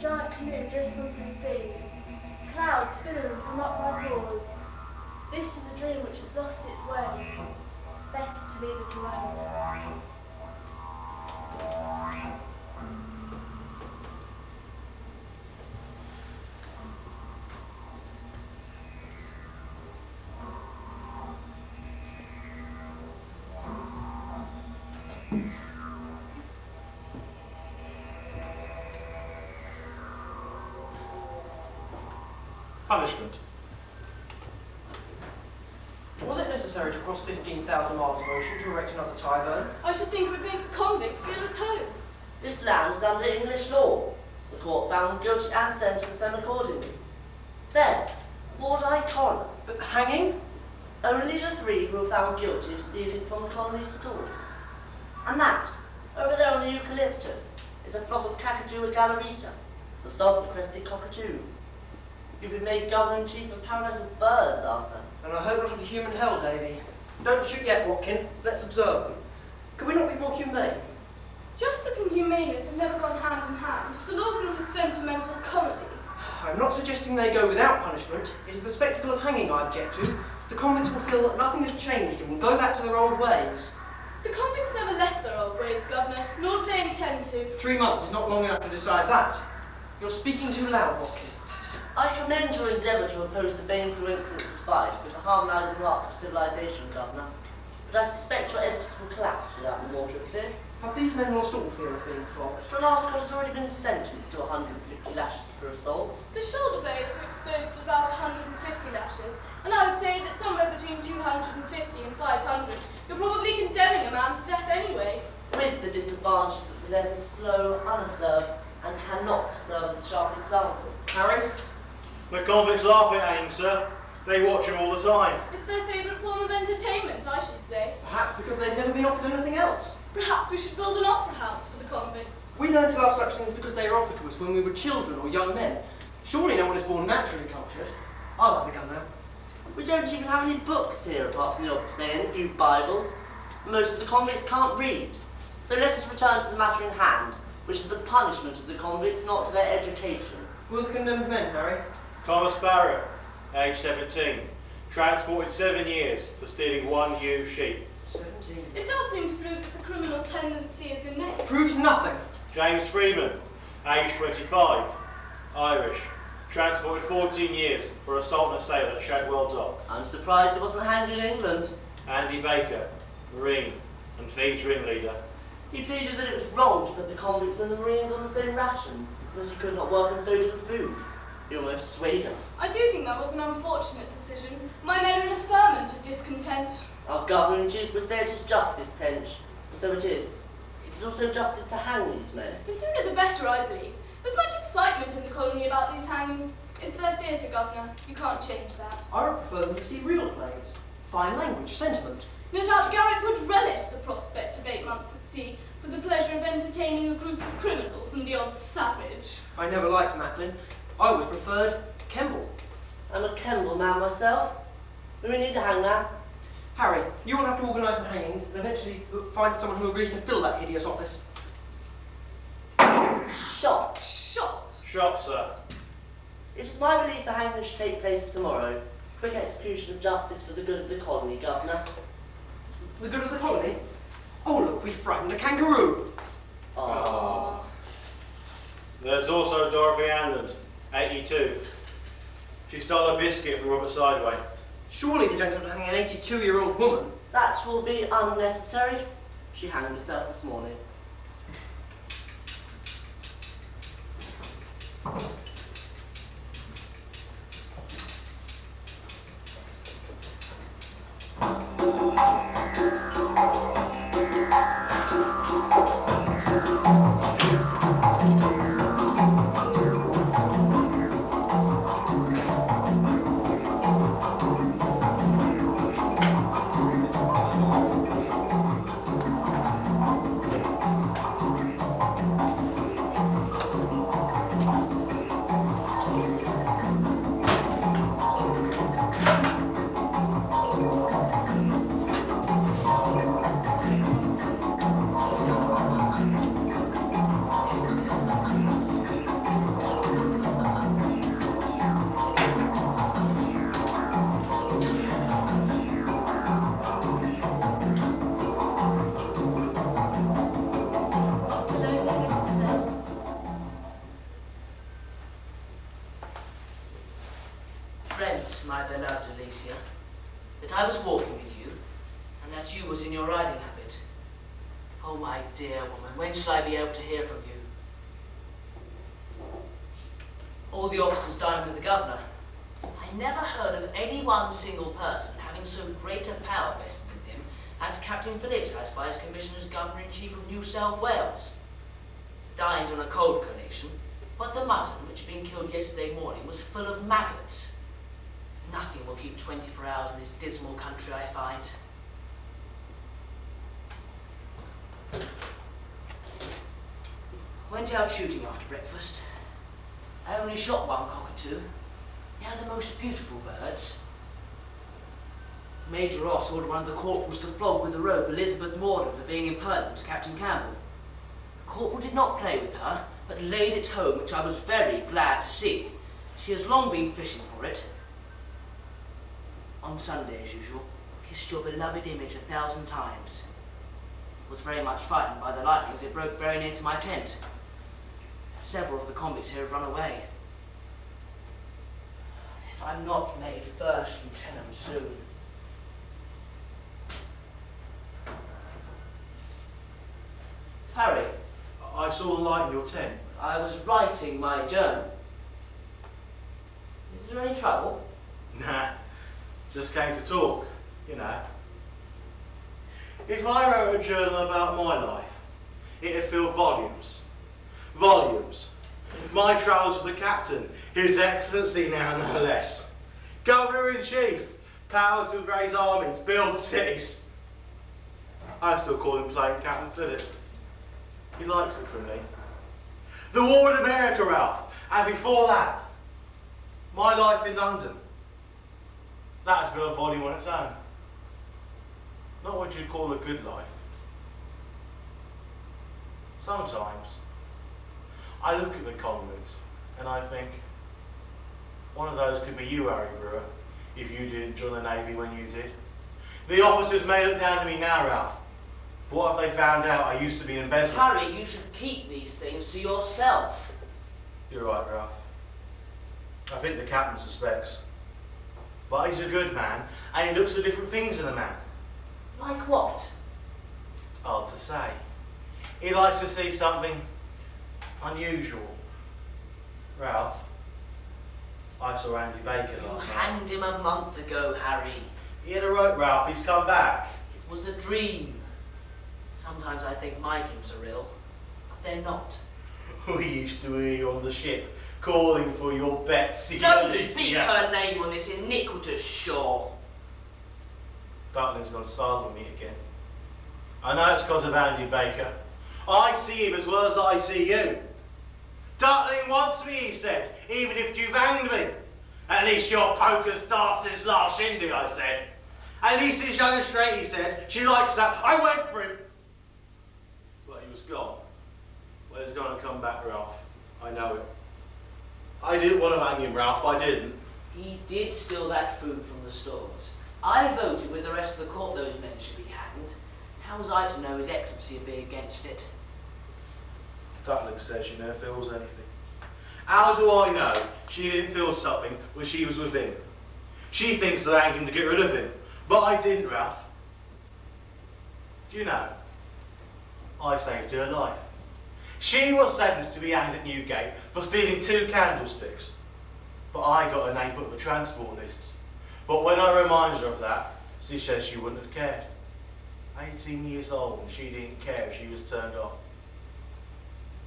Giant canoe drifts onto the sea. Clouds billow from upright oars. This is a dream which has lost its way. Best to leave it alone. Punishment. Was it necessary to cross 15,000 miles of ocean to erect another Tyburn? I should think it would make the convicts feel at home. This land is under English law. The court found them guilty and sentenced them accordingly. Then, Ward-eyed coroner. But the hanging? Only the three who were found guilty of stealing from the colony's stores. And that, over there on the eucalyptus, is a flock of Kakadu Galarita, the southern-crested cockatoo. You've been made governor-in-chief of paradise of birds, Arthur. And I hope not of the human hell, Davy. Don't shoot yet, Watkin. Let's observe them. Could we not be more humane? Justice and humaneness have never gone hand in hand. The law's not a sentimental comedy. I'm not suggesting they go without punishment. It is the spectacle of hanging I object to. The convicts will feel that nothing has changed and will go back to their old ways. The convicts never left their old ways, Governor, nor do they intend to. 3 months is not long enough to decide that. You're speaking too loud, Watkin. I commend your endeavour to oppose the baneful influence of vice with the harmonising arts of civilization, Governor. But I suspect your edifice will collapse without the water of fear. Have these men lost all fear of being flogged? John Ascot has already been sentenced to 150 lashes for assault. The shoulder blades are exposed to about 150 lashes, and I would say that somewhere between 250 and 500, you're probably condemning a man to death anyway. With the disadvantage that the death is slow, unobserved, and cannot serve as sharp example. Harry? The convicts laugh at hanging, sir. They watch him all the time. It's their favourite form of entertainment, I should say. Perhaps because they've never been offered anything else. Perhaps we should build an opera house for the convicts. We learned to love such things because they were offered to us when we were children or young men. Surely no one is born naturally cultured. I'll have the gun now. We don't even have any books here apart from the odd play and a few Bibles. Most of the convicts can't read. So let us return to the matter in hand, which is the punishment of the convicts, not to their education. Who are the condemned men, Harry? Thomas Barrett, age 17, transported 7 years for stealing 1 ewe sheep. 17. It does seem to prove that the criminal tendency is innate. Proves nothing. James Freeman, age 25, Irish, transported 14 years for assault on a sailor at Shadwell Dock. I'm surprised it wasn't hanged in England. Andy Baker, Marine, and thieves ringleader. He pleaded that it was wrong to put the convicts and the Marines on the same rations, because he could not work on so little food. He almost swayed us. I do think that was an unfortunate decision. My men are in a ferment of discontent. Our Governor-in-Chief would say it is justice, Tench, and so it is. It is also justice to hang these men. The sooner the better, I believe. There's much excitement in the colony about these hangings. It's their theatre, Governor. You can't change that. I would prefer them to see real plays. Fine language, sentiment. No doubt Garrick would relish the prospect of 8 months at sea, for the pleasure of entertaining a group of criminals and the odd savage. I never liked Macklin. I always preferred Kemble. I'm a Kemble man myself. Do we need a hangman? Harry, you will have to organise the hangings and eventually find someone who agrees to fill that hideous office. Shot. Shot! Shot, sir. It is my belief the hanging should take place tomorrow. Quick execution of justice for the good of the colony, Governor. The good of the colony? Oh look, we frightened a kangaroo. Aww. There's also Dorothy Anland, 82. She stole a biscuit from Robert Sideway. Surely we don't have to hang an 82-year-old woman. That will be unnecessary. She hanged herself this morning. Dreamt, my beloved Alicia, that I was walking with you, and that you was in your riding habit. Oh, my dear woman, when shall I be able to hear from you? All the officers dine with the governor. I never heard of any one single person having so great a power vested in him as Captain Phillips has by his commission as Governor-in-Chief of New South Wales. Dined on a cold collation, but the mutton, which had been killed yesterday morning, was full of maggots. Nothing will keep 24 hours in this dismal country, I find. Went out shooting after breakfast. I only shot one cockatoo. They are the most beautiful birds. Major Ross ordered one of the corporals to flog with a rope Elizabeth Morden for being impertinent to Captain Campbell. The corporal did not play with her, but laid it home, which I was very glad to see. She has long been fishing for it. On Sunday, as usual, kissed your beloved image 1,000 times. Was very much frightened by the lightning as it broke very near to my tent. Several of the convicts here have run away. If I'm not made first lieutenant soon. Harry, I saw the light in your tent. I was writing my journal. Is there any trouble? Nah, just came to talk, you know. If I wrote a journal about my life, it'd fill volumes. Volumes. My travels with the captain, His Excellency now no less. Governor-in-Chief, power to raise armies, build cities. I still call him plain Captain Philip. He likes it from me. The war in America, Ralph, and before that, my life in London. That'd fill a volume on its own. Not what you'd call a good life. Sometimes, I look at the convicts and I think, one of those could be you, Harry Brewer, if you didn't join the Navy when you did. The officers may look down to me now, Ralph. But what if they found out I used to be embezzling? Harry, you should keep these things to yourself. You're right, Ralph. I think the captain suspects. But he's a good man, and he looks for different things in a man. Like what? Hard to say. He likes to see something unusual. Ralph, I saw Andy Baker You last night. hanged him a month ago, Harry. He had a right, Ralph. He's come back. It was a dream. Sometimes I think my dreams are real, but they're not. We used to hear you on the ship, calling for your Betsy. Don't speak her name on this iniquitous shore. Dartling's gone silent on me again. I know it's because of Andy Baker. I see him as well as I see you. Dartling wants me, he said, even if you've hanged me. At least your poker starts since last shindig, I said. At least it's young and straight, he said. She likes that. I went for him. But he was gone. Well, he's going to come back, Ralph. I know it. I didn't want to hang him, Ralph. I didn't. He did steal that food from the stores. I voted with the rest of the court those men should be hanged. How was I to know His Excellency would be against it? Dartling says she never feels anything. How do I know she didn't feel something when she was with him? She thinks that I hanged him to get rid of him. But I didn't, Ralph. Do you know? I saved her life. She was sentenced to be hanged at Newgate for stealing 2 candlesticks. But I got her name put on the transport lists. But when I reminded her of that, she says she wouldn't have cared. 18 years old and she didn't care if she was turned off.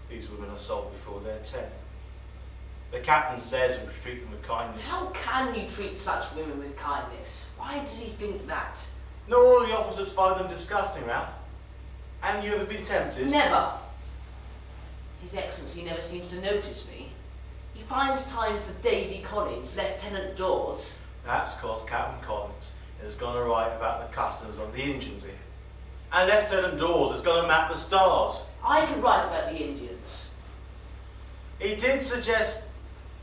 These women are sold before they're 10. The captain says we should treat them with kindness. How can you treat such women with kindness? Why does he think that? Not all the officers find them disgusting, Ralph. Haven't you ever been tempted? Never. His Excellency never seems to notice me. He finds time for Davy Collins, Lieutenant Dawes. That's because Captain Collins is going to write about the customs of the Indians here. And Lieutenant Dawes is going to map the stars. I could write about the Indians. He did suggest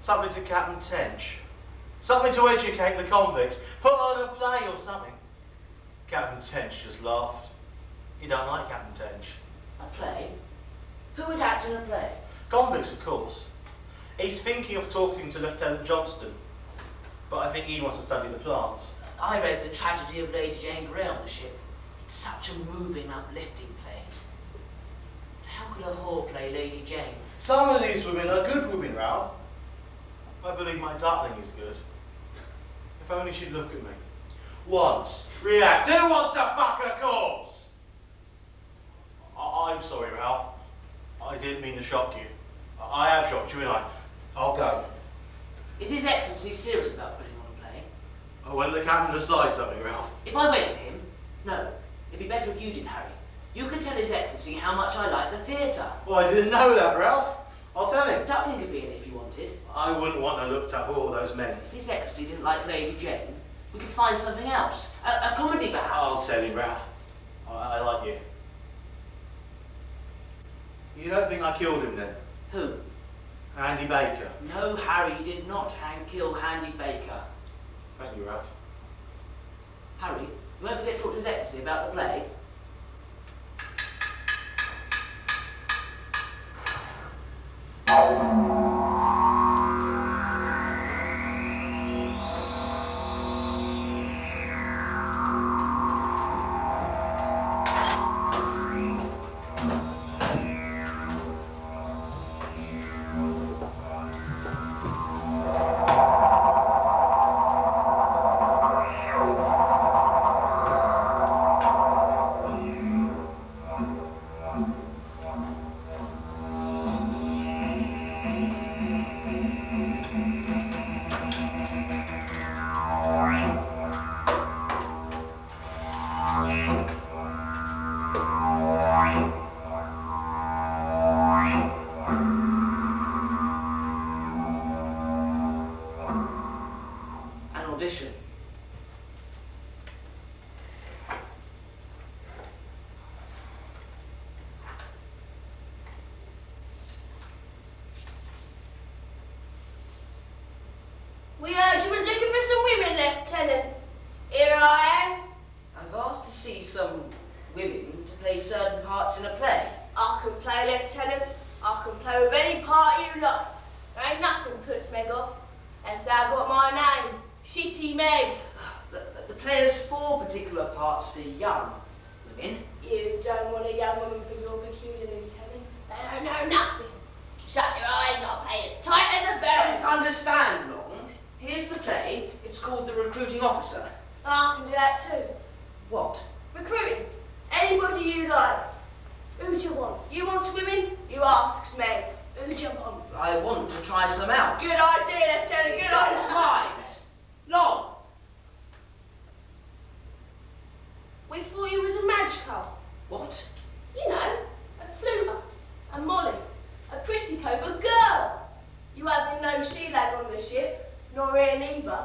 something to Captain Tench. Something to educate the convicts. Put on a play or something. Captain Tench just laughed. He don't like Captain Tench. A play? Who would act in a play? Convicts, of course. He's thinking of talking to Lieutenant Johnston. But I think he wants to study the plants. I read The Tragedy of Lady Jane Grey on the ship. It's such a moving, uplifting play. But how could a whore play Lady Jane? Some of these women are good women, Ralph. I believe my Dartling is good. If only she'd look at me. Once. React. Who wants to fuck a corpse? I'm sorry, Ralph. I didn't mean to shock you. I have shocked you, and I'll go. Is His Excellency serious about putting on a play? When the captain decides something, Ralph. If I went to him, no. It'd be better if you did, Harry. You could tell His Excellency how much I like the theatre. Well, I didn't know that, Ralph. I'll tell him. Dublin could be in it if you wanted. I wouldn't want to look up all those men. If His Excellency didn't like Lady Jane, we could find something else. A comedy, perhaps. I'll tell him, Ralph. I like you. You don't think I killed him then? Who? Andy Baker. No, Harry, you did not kill Andy Baker. Thank you, Ralph. Harry, you won't forget to talk to His Excellency about the play. An audition. We heard you was looking for some women, Lieutenant. Here I am. I've asked to see some women to play certain parts in a play. I can play, Lieutenant. I can play with any part you like. There ain't nothing puts Meg off. That's how I got my name. Shitty Meg. The play has 4 particular parts for young women. You don't want a young woman for your peculiar, Lieutenant. They don't know nothing. Shut your eyes and I'll play as tight as a Don't bell. understand, Long. Here's the play. It's called The Recruiting Officer. I can do that too. What? Recruiting. Anybody you like. Who do you want? You want women? You asks Meg. Who do you want? I want to try some out. Good idea, Lieutenant. Good Don't idea. mind. Long. We thought you was a magical. What? You know, a fluter, a molly, a prissy cove, a girl. You haven't no she-lag on the ship, nor here neither.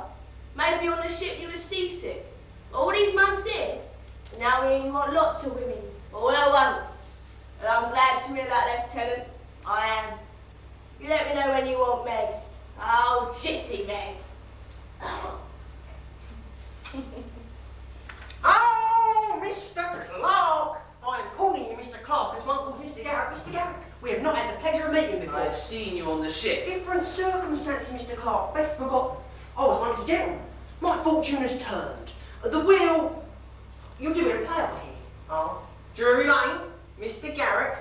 Maybe on the ship you was seasick. All these months here, and now here you want lots of women, all at once. And I'm glad to hear that, Lieutenant. I am. You let me know when you want Meg. Oh, chitty Meg. Oh, Mr. Clark! I'm calling you Mr. Clark as one called Mr. Garrick. Mr. Garrick, we have not had the pleasure of meeting before. I've seen you on the ship. Different circumstances, Mr. Clark. Beth forgot. I was once a gentleman. My fortune has turned. The wheel. You're doing a play over here. Oh. Drury Lane, Mr. Garrick,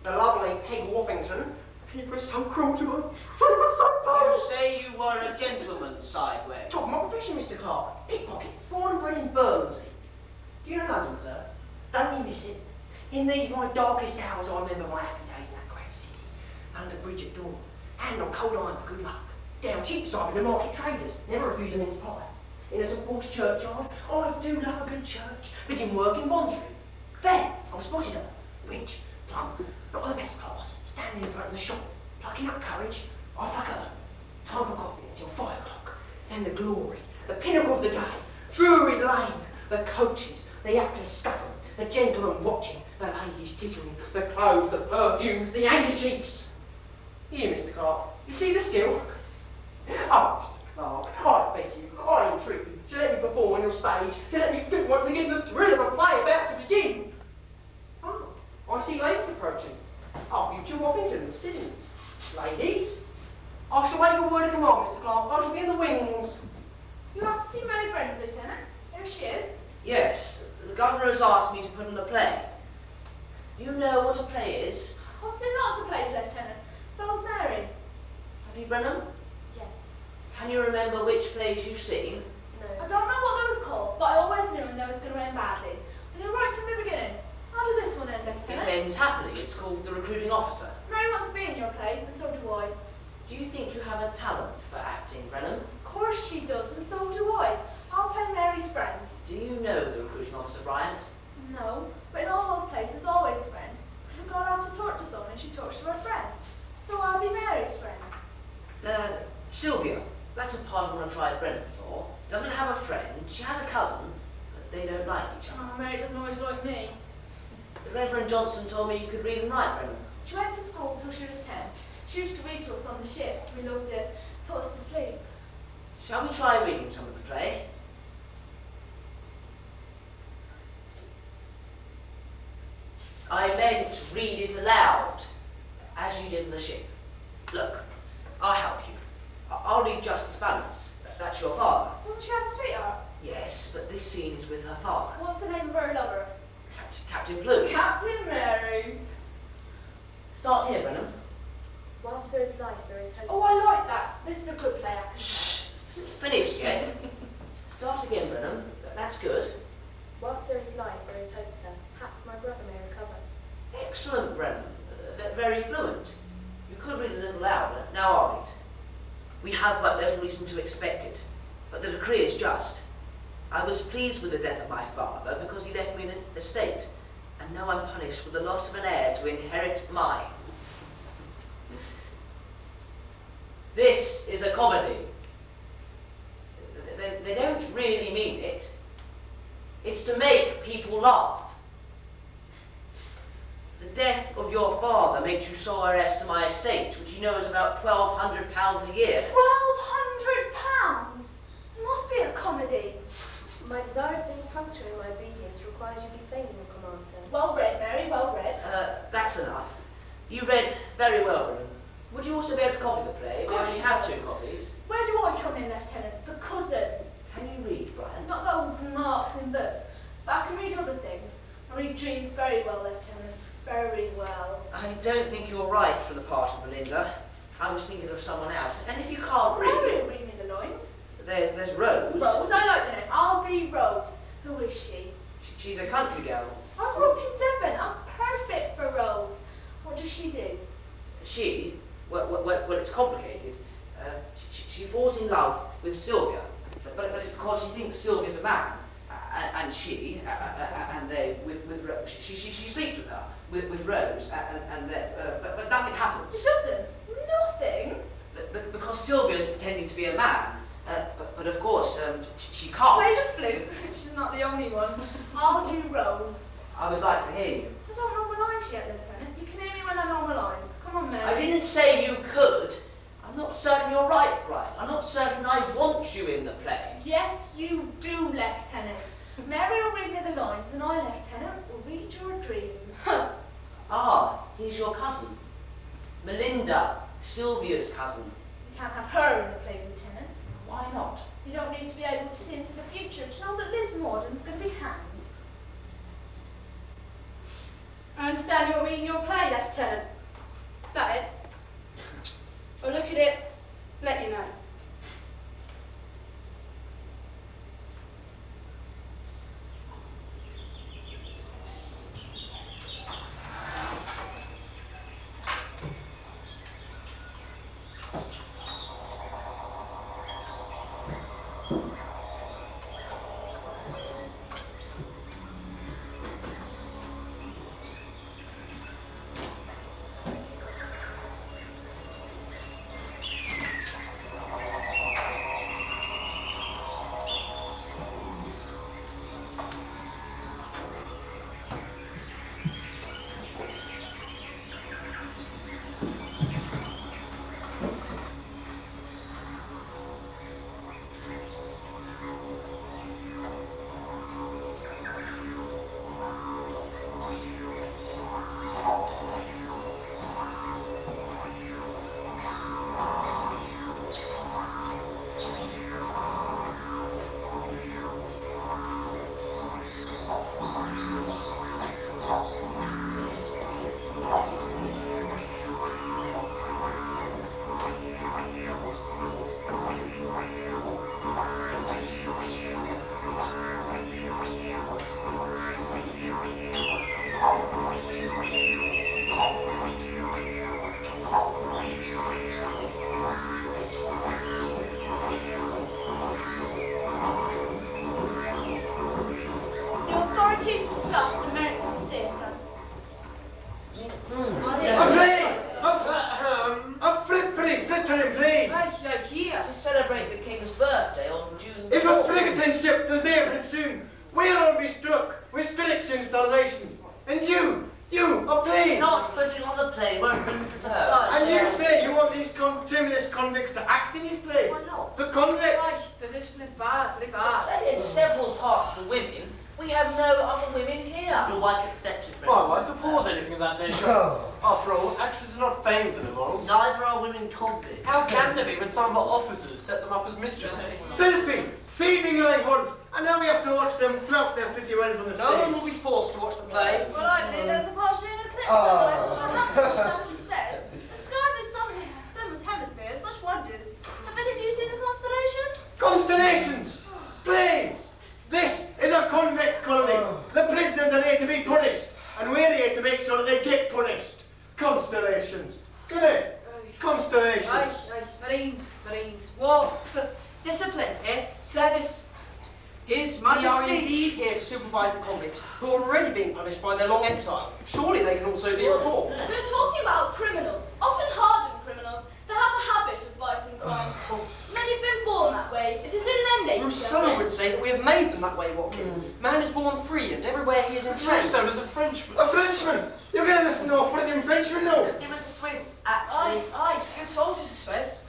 the lovely Peg Woffington. People are so cruel to her. You say you were a gentleman, Sideway. Talk of my profession, Mr. Clark. Pickpocket, born and bred in Bermondsey. Do you know London, sir? Don't you miss it? In these my darkest hours, I remember my happy days in that great city. Under bridge at dawn, hand on cold iron for good luck. Down cheapside with the market traders, never refuse a mince pie. In a St Paul's churchyard, I do love a good church. Begin work in Bond Street. There, I was spotted her. Rich, plump, not of the best class, standing in front of the shop, plucking up courage. I pluck her. Time for coffee until 5 o'clock. Then the glory, the pinnacle of the day. Drury Lane, the coaches, the actors scuttling, the gentlemen watching, the ladies tittering, the clothes, the perfumes, the handkerchiefs. Here, Mr. Clark, you see the skill? Oh, Mr. Clark, I beg you, I entreat you to let me perform on your stage, to let me feel once again the thrill of a play about to begin. Oh, I see ladies approaching. Our future Woffingtons, citizens. Ladies, I shall wait your word of command, Mr. Clark. I shall be in the wings. You asked to see Mary Brenda, Lieutenant. There she is. Yes, the governor has asked me to put in a play. You know what a play is? I've seen lots of plays, Lieutenant. So's Mary. Have you, Brenham? Yes. Can you remember which plays you've seen? I No. don't know what they was called, but I always knew when they was going to end badly. I knew right from the beginning. How does this one end, It Lieutenant? ends happily. It's called The Recruiting Officer. Mary wants to be in your play, and so do I. Do you think you have a talent for acting, Brenham? Of course she does, and so do I. I'll play Mary's friend. Do you know the Recruiting Officer, Bryant? No, but in all those places, always a friend. Because a girl has to talk to someone, and she talks to her friend. So I'll be Mary's friend. Sylvia. That's a part I want to try Brenham for. Doesn't have a friend. She has a cousin, but they don't like each other. Oh, Mary doesn't always like me. The Reverend Johnson told me you could read and write, Brenham. She went to school till she was 10. She used to read to us on the ship. We loved it. Put us to sleep. Shall we try reading some of the play? I meant read it aloud, as you did on the ship. colleague Justice Balance. That's your father. Doesn't she have a sweetheart? Yes, but this scene is with her father. What's the name of her lover? Captain Blue. Captain Mary. Start here, Brenham. Whilst there is life, there is hope. Oh, I like that. This is a good play, I can tell. Shh. Finished yet? Start again, Brenham. That's good. Whilst there is life, there is hope, sir. Perhaps my brother may recover. Excellent, Brenham. Very fluent. You could read a little louder. Now I'll read. We have but little reason to expect it, but the decree is just. I was pleased with the death of my father because he left me an estate, and now I'm punished with the loss of an heir to inherit mine. This is a comedy. They don't really mean it. It's to make people laugh. The death of your father makes you sole heiress to my estate, which you know is about £1,200 a year. £1,200? It must be a comedy. My desire of being punctual in my obedience requires you be plain in your command, sir. Well read, Mary, well read. That's enough. You read very well, Brennan. Would you also be able to copy the play? We only have 2 copies. Where do I come in, Lieutenant? The cousin. Can you read, Brian? Not those marks in books, but I can read other things. I read dreams very well, Lieutenant. Very well. I don't think you're right for the part of Belinda. I was thinking of someone else. And if you can't read, Mary will read me the lines. there's Rose. Rose, I like the name. I'll be Rose. Who is she? She's a country girl. I grew up in Devon. I'm perfect for Rose. What does she do? Well, it's complicated. She falls in love with Sylvia, but it's because she thinks Sylvia's a man, and with Rose. She sleeps with her, with Rose, but nothing happens. She doesn't. Nothing. Because Sylvia's pretending to be a man, but of course she can't. Play the flute. She's not the only one. I'll do Rose. I would like to hear you. I don't know my lines yet, Lieutenant. You can hear me when I know my lines. Come on, Mary. I didn't say you could. I'm not certain you're right, Brian. I'm not certain I want you in the play. Yes, you do, Lieutenant. Mary will read me the lines, and I, Lieutenant, will read your dream. Ah, he's your cousin. Melinda, Sylvia's cousin. You can't have her in the play, Lieutenant. Why not? You don't need to be able to see into the future to know that Liz Morden's going to be hanged. I understand you're reading your play, Lieutenant. Is that it? I'll look at it, let you know. After all, actresses are not famed for their morals. Neither are women convicts. How can they be when some of our officers set them up as mistresses? Filthy, thieving livelihoods, and now we have to watch them flout their pretty ways on the stage. No one will be forced to watch the play. Well, I believe there's a partially in eclipse, but I thought I'd have to watch that instead. The sky this summer's hemisphere has such wonders. Have any of you seen the constellations? Constellations! Planes! This is a convict colony. The prisoners are here to be punished, and we're here to make sure that they get punished. Constellations. Come here. Constellations. Marines. War. Discipline, eh? Service. His We are Majesty. indeed here to supervise the convicts who are already being punished by their long exile. Surely they can also be reformed. We're talking about criminals, often hardened criminals, that have a habit of vice and crime. Many have been born that way. It is in their nature. Rousseau would say that we have made them that way, Watkin. Man is born free, and everywhere he is entrained. So does a Frenchman. A Frenchman! You're going to listen to a flipping Frenchman now? He was Swiss, actually. Aye, good soldiers, I suppose.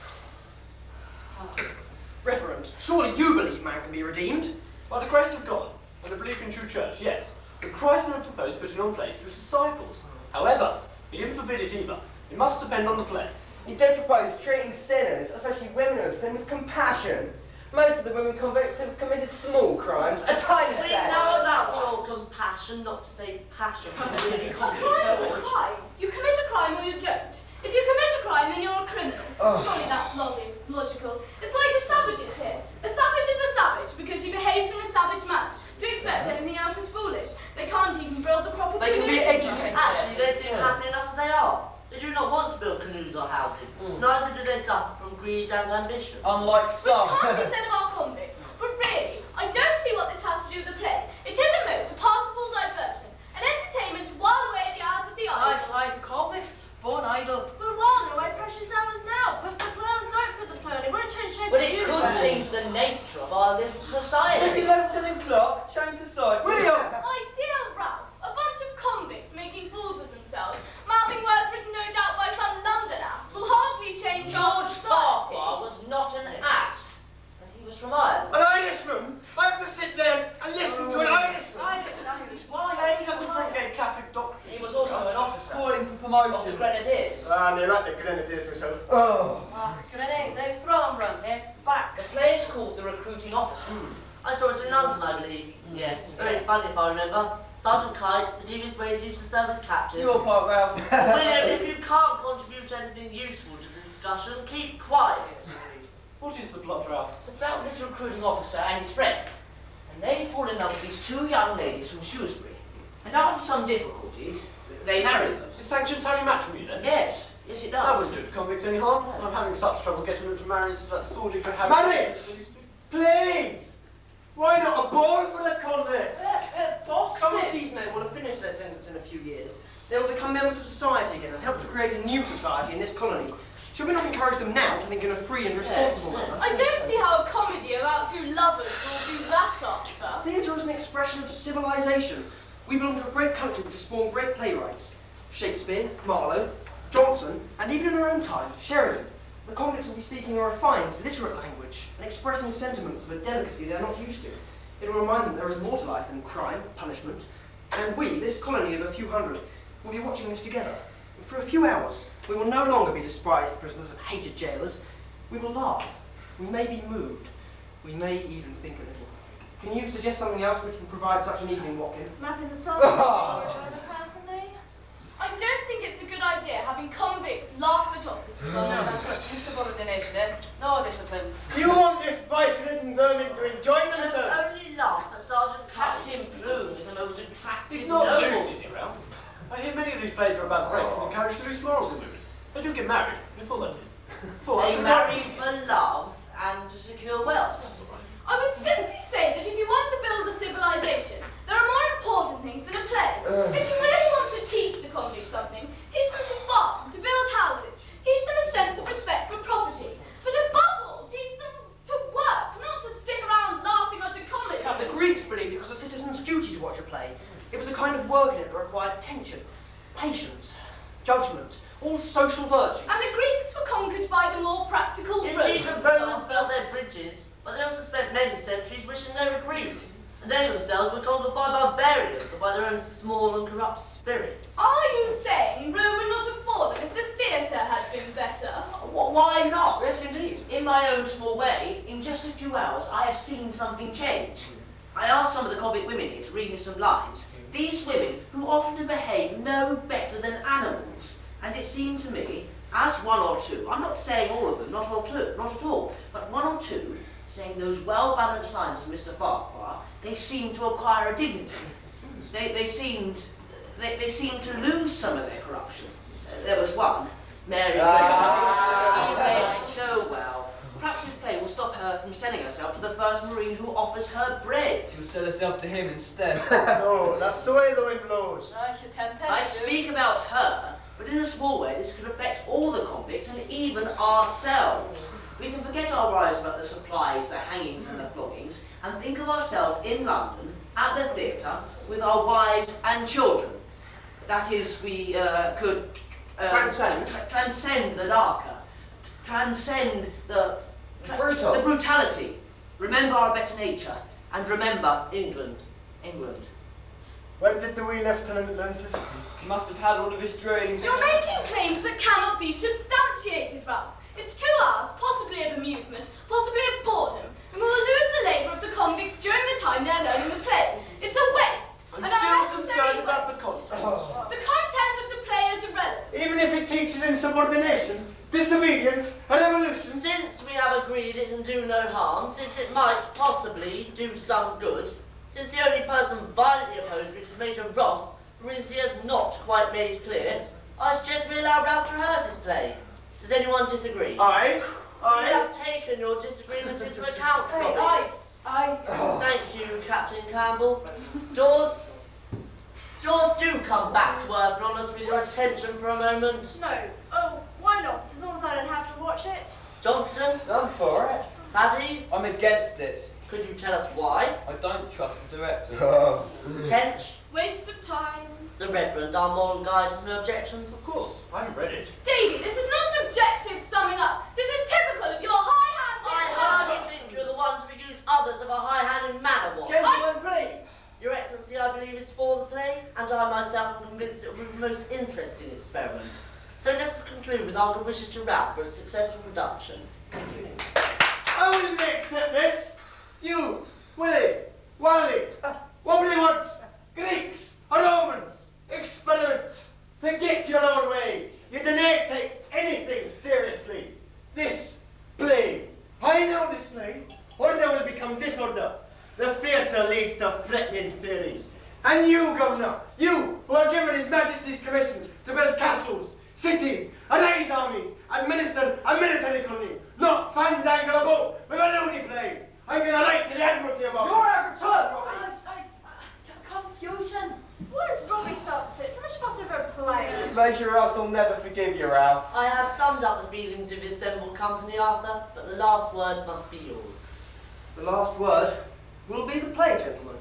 Reverend, surely you believe man can be redeemed? By the grace of God and the belief in true church, yes. But Christ never proposed putting on place to his disciples. However, he didn't forbid it either. It must depend on the play. He did propose treating sinners, especially women who have sinned, with compassion. Most of the women convicted have committed small crimes, a tiny We theft. know about your compassion, not to say passion. A crime is a crime. You commit a crime or you don't. If you commit a crime, then you're a criminal. Surely that's logical. It's like the savages here. A savage is a savage because he behaves in a savage manner. To expect anything else is foolish. They can't even build a proper They can be canoe. educated. Actually, they seem happy enough as they are. They do not want to build canoes or houses. Neither do they suffer from greed and ambition. Unlike Which some. can't be said of our convicts. But really, I don't see what this has to do with the play. It is at most a passable diversion, an entertainment to while away the hours of the idle. Aye, convicts, born idle. We're wilding away precious hours now. Put the plan, don't put the plan. It won't change shape But of it the could universe. change the nature of our little society. Lieutenant Clark, chained to side. William! Ideal, Ralph. A bunch of convicts making fools of themselves, mouthing words written no doubt by some London ass, will hardly change our George society. Farquhar was not an ass, and he was from Ireland. An Irishman? I have to sit there and listen to an Irishman? Irish, why? He doesn't propagate Catholic doctrine. He was also an officer Calling for of the promotion. Grenadiers. They're like the Grenadiers myself. Grenades, eh? Throw 'em run, eh? The Backs. play is called The Recruiting Officer. I saw it in London, I believe. Yes, very funny if I remember. Sergeant Kite, the devious ways he used to serve as captain. Your part, Ralph. William, if you can't contribute anything useful to the discussion, keep quiet. What is the plot, Ralph? It's about this recruiting officer and his friend, and they fall in love with these two young ladies from Shrewsbury. And after some difficulties, they marry them. It sanctions holy matrimony, then? Yes, it That does. wouldn't do the convicts any harm. I'm having such trouble getting them to marry into that sordid cohabitation. Marriage! Please! Why not a ball for the convicts? Boss, Some of these men will have finished their sentence in a few years. They will become members of society again and help to create a new society in this colony. Should we not encourage them now to think in a free and responsible manner? I don't see how a comedy about two lovers will do that, Arthur. Theatre is an expression of civilization. We belong to a great country which has spawned great playwrights. Shakespeare, Marlowe, Johnson, and even in our own time, Sheridan. The convicts will be speaking a refined, literate language and expressing sentiments of a delicacy they are not used to. It will remind them there is more to life than crime, punishment. And we, this colony of a few hundred, will be watching this together. And for a few hours, we will no longer be despised prisoners and hated jailers. We will laugh. We may be moved. We may even think a little. Can you suggest something else which would provide such an evening, Watkin? Mapping the sun. Personally. I don't think it's a good idea having convicts laugh at officers. No, insubordination, eh? No discipline. You want this vice-ridden vermin to enjoy themselves? Only laugh at Sergeant Kite. Captain Bloom is the most attractive He's not noble. loose, is he, Ralph? I hear many of these plays are about breaks and encourage loose morals in women. They do get married, before that is. Before They marry for love and to secure wealth. I would simply say that if you want to build a civilization, there are more important things than a play. If you really want to teach the convicts something, teach them to farm, to build houses, teach them a sense of respect for property. But above all, teach them to work, not to sit around laughing at a comedy. The Greeks believed it was a citizen's duty to watch a play. It was a kind of work in it that required attention, patience, judgment, all social virtues. And the Greeks were conquered by the more practical Indeed, the Romans. Romans built their bridges, but they also spent many centuries wishing they were Greeks. And they themselves were conquered by barbarians or by their own small and corrupt spirits. Are you saying Rome would not have fallen if the theatre had been better. Why not? Yes, indeed. In my own small way, in just a few hours, I have seen something change. I asked some of the convict women here to read me some lines. These women, who often behave no better than animals, and it seemed to me, as one or two, I'm not saying all of them, not at all, but one or two, saying those well-balanced lines of Mr. Farquhar, they seemed to acquire a dignity. They seemed to lose some of their corruption. There was one, Mary she played so well. Perhaps this play will stop her from selling herself to the first marine who offers her bread. She'll sell herself to him instead. So, that's the way the wind blows. Like your tempest. I speak about her, but in a small way this could affect all the convicts and even ourselves. We can forget our worries about the supplies, the hangings and the floggings, and think of ourselves in London, at the theatre, with our wives and children. That is, we could transcend the darker, transcend the brutality, remember our better nature, and remember England. Where did the wee lieutenant learn to speak? He must have had one of his dreams. You're making claims that cannot be substantiated, Ralph. It's 2 hours, possibly of amusement, possibly of boredom, and we will lose the labour of the convicts during the time they're learning the play. It's a waste. I'm an still unnecessary concerned about the waste. content. The content of the play is irrelevant. Even if it teaches insubordination, disobedience, and evolution. Since we have agreed it can do no harm, since it might possibly do some good, since the only person violently opposed to it is Major Ross, for instance, he has not quite made it clear, I suggest we allow Ralph to rehearse his play. Does anyone disagree? Aye. We have taken your disagreement into account, Robbie. Thank you, Captain Campbell. Doors, do come back to earth and honour us with your attention for a moment. No. Oh, why not? As long as I don't have to watch it. Johnston, I'm for it. Paddy, I'm against it. could you tell us why? I don't trust the director. Tench, Waste of time. the Reverend, our moral guide, has no objections. Of course, I haven't read it. Davy, this is not an objective summing up. This is typical of your high-handed... I hardly think you're the one to accuse others of a high-handed manner, what? Gentlemen, please. Your Excellency, I believe, is for the play, and I myself am convinced it will be the most interesting experiment. So let us conclude with our good wishes to Ralph for a successful production. How will they accept this? You, Willie, Wally, wobbly ones, Greeks, or Romans, experiment to get your own way. You do not take anything seriously. This play, I know this play, order will become disorder. The theatre leads to threatening theory. And you, Governor, you who are given His Majesty's commission to build castles, cities, and raise armies, administer a military colony, not fandangle a boat with a loony play. I'm going to write to the Admiralty about it. You're out of turn, Robbie. Confusion. What is Robbie Subsit? So much fuss over a play. Major Ross will never forgive you, Ralph. I have summed up the feelings of the assembled company, Arthur, but the last word must be yours. The last word will be the play, gentlemen.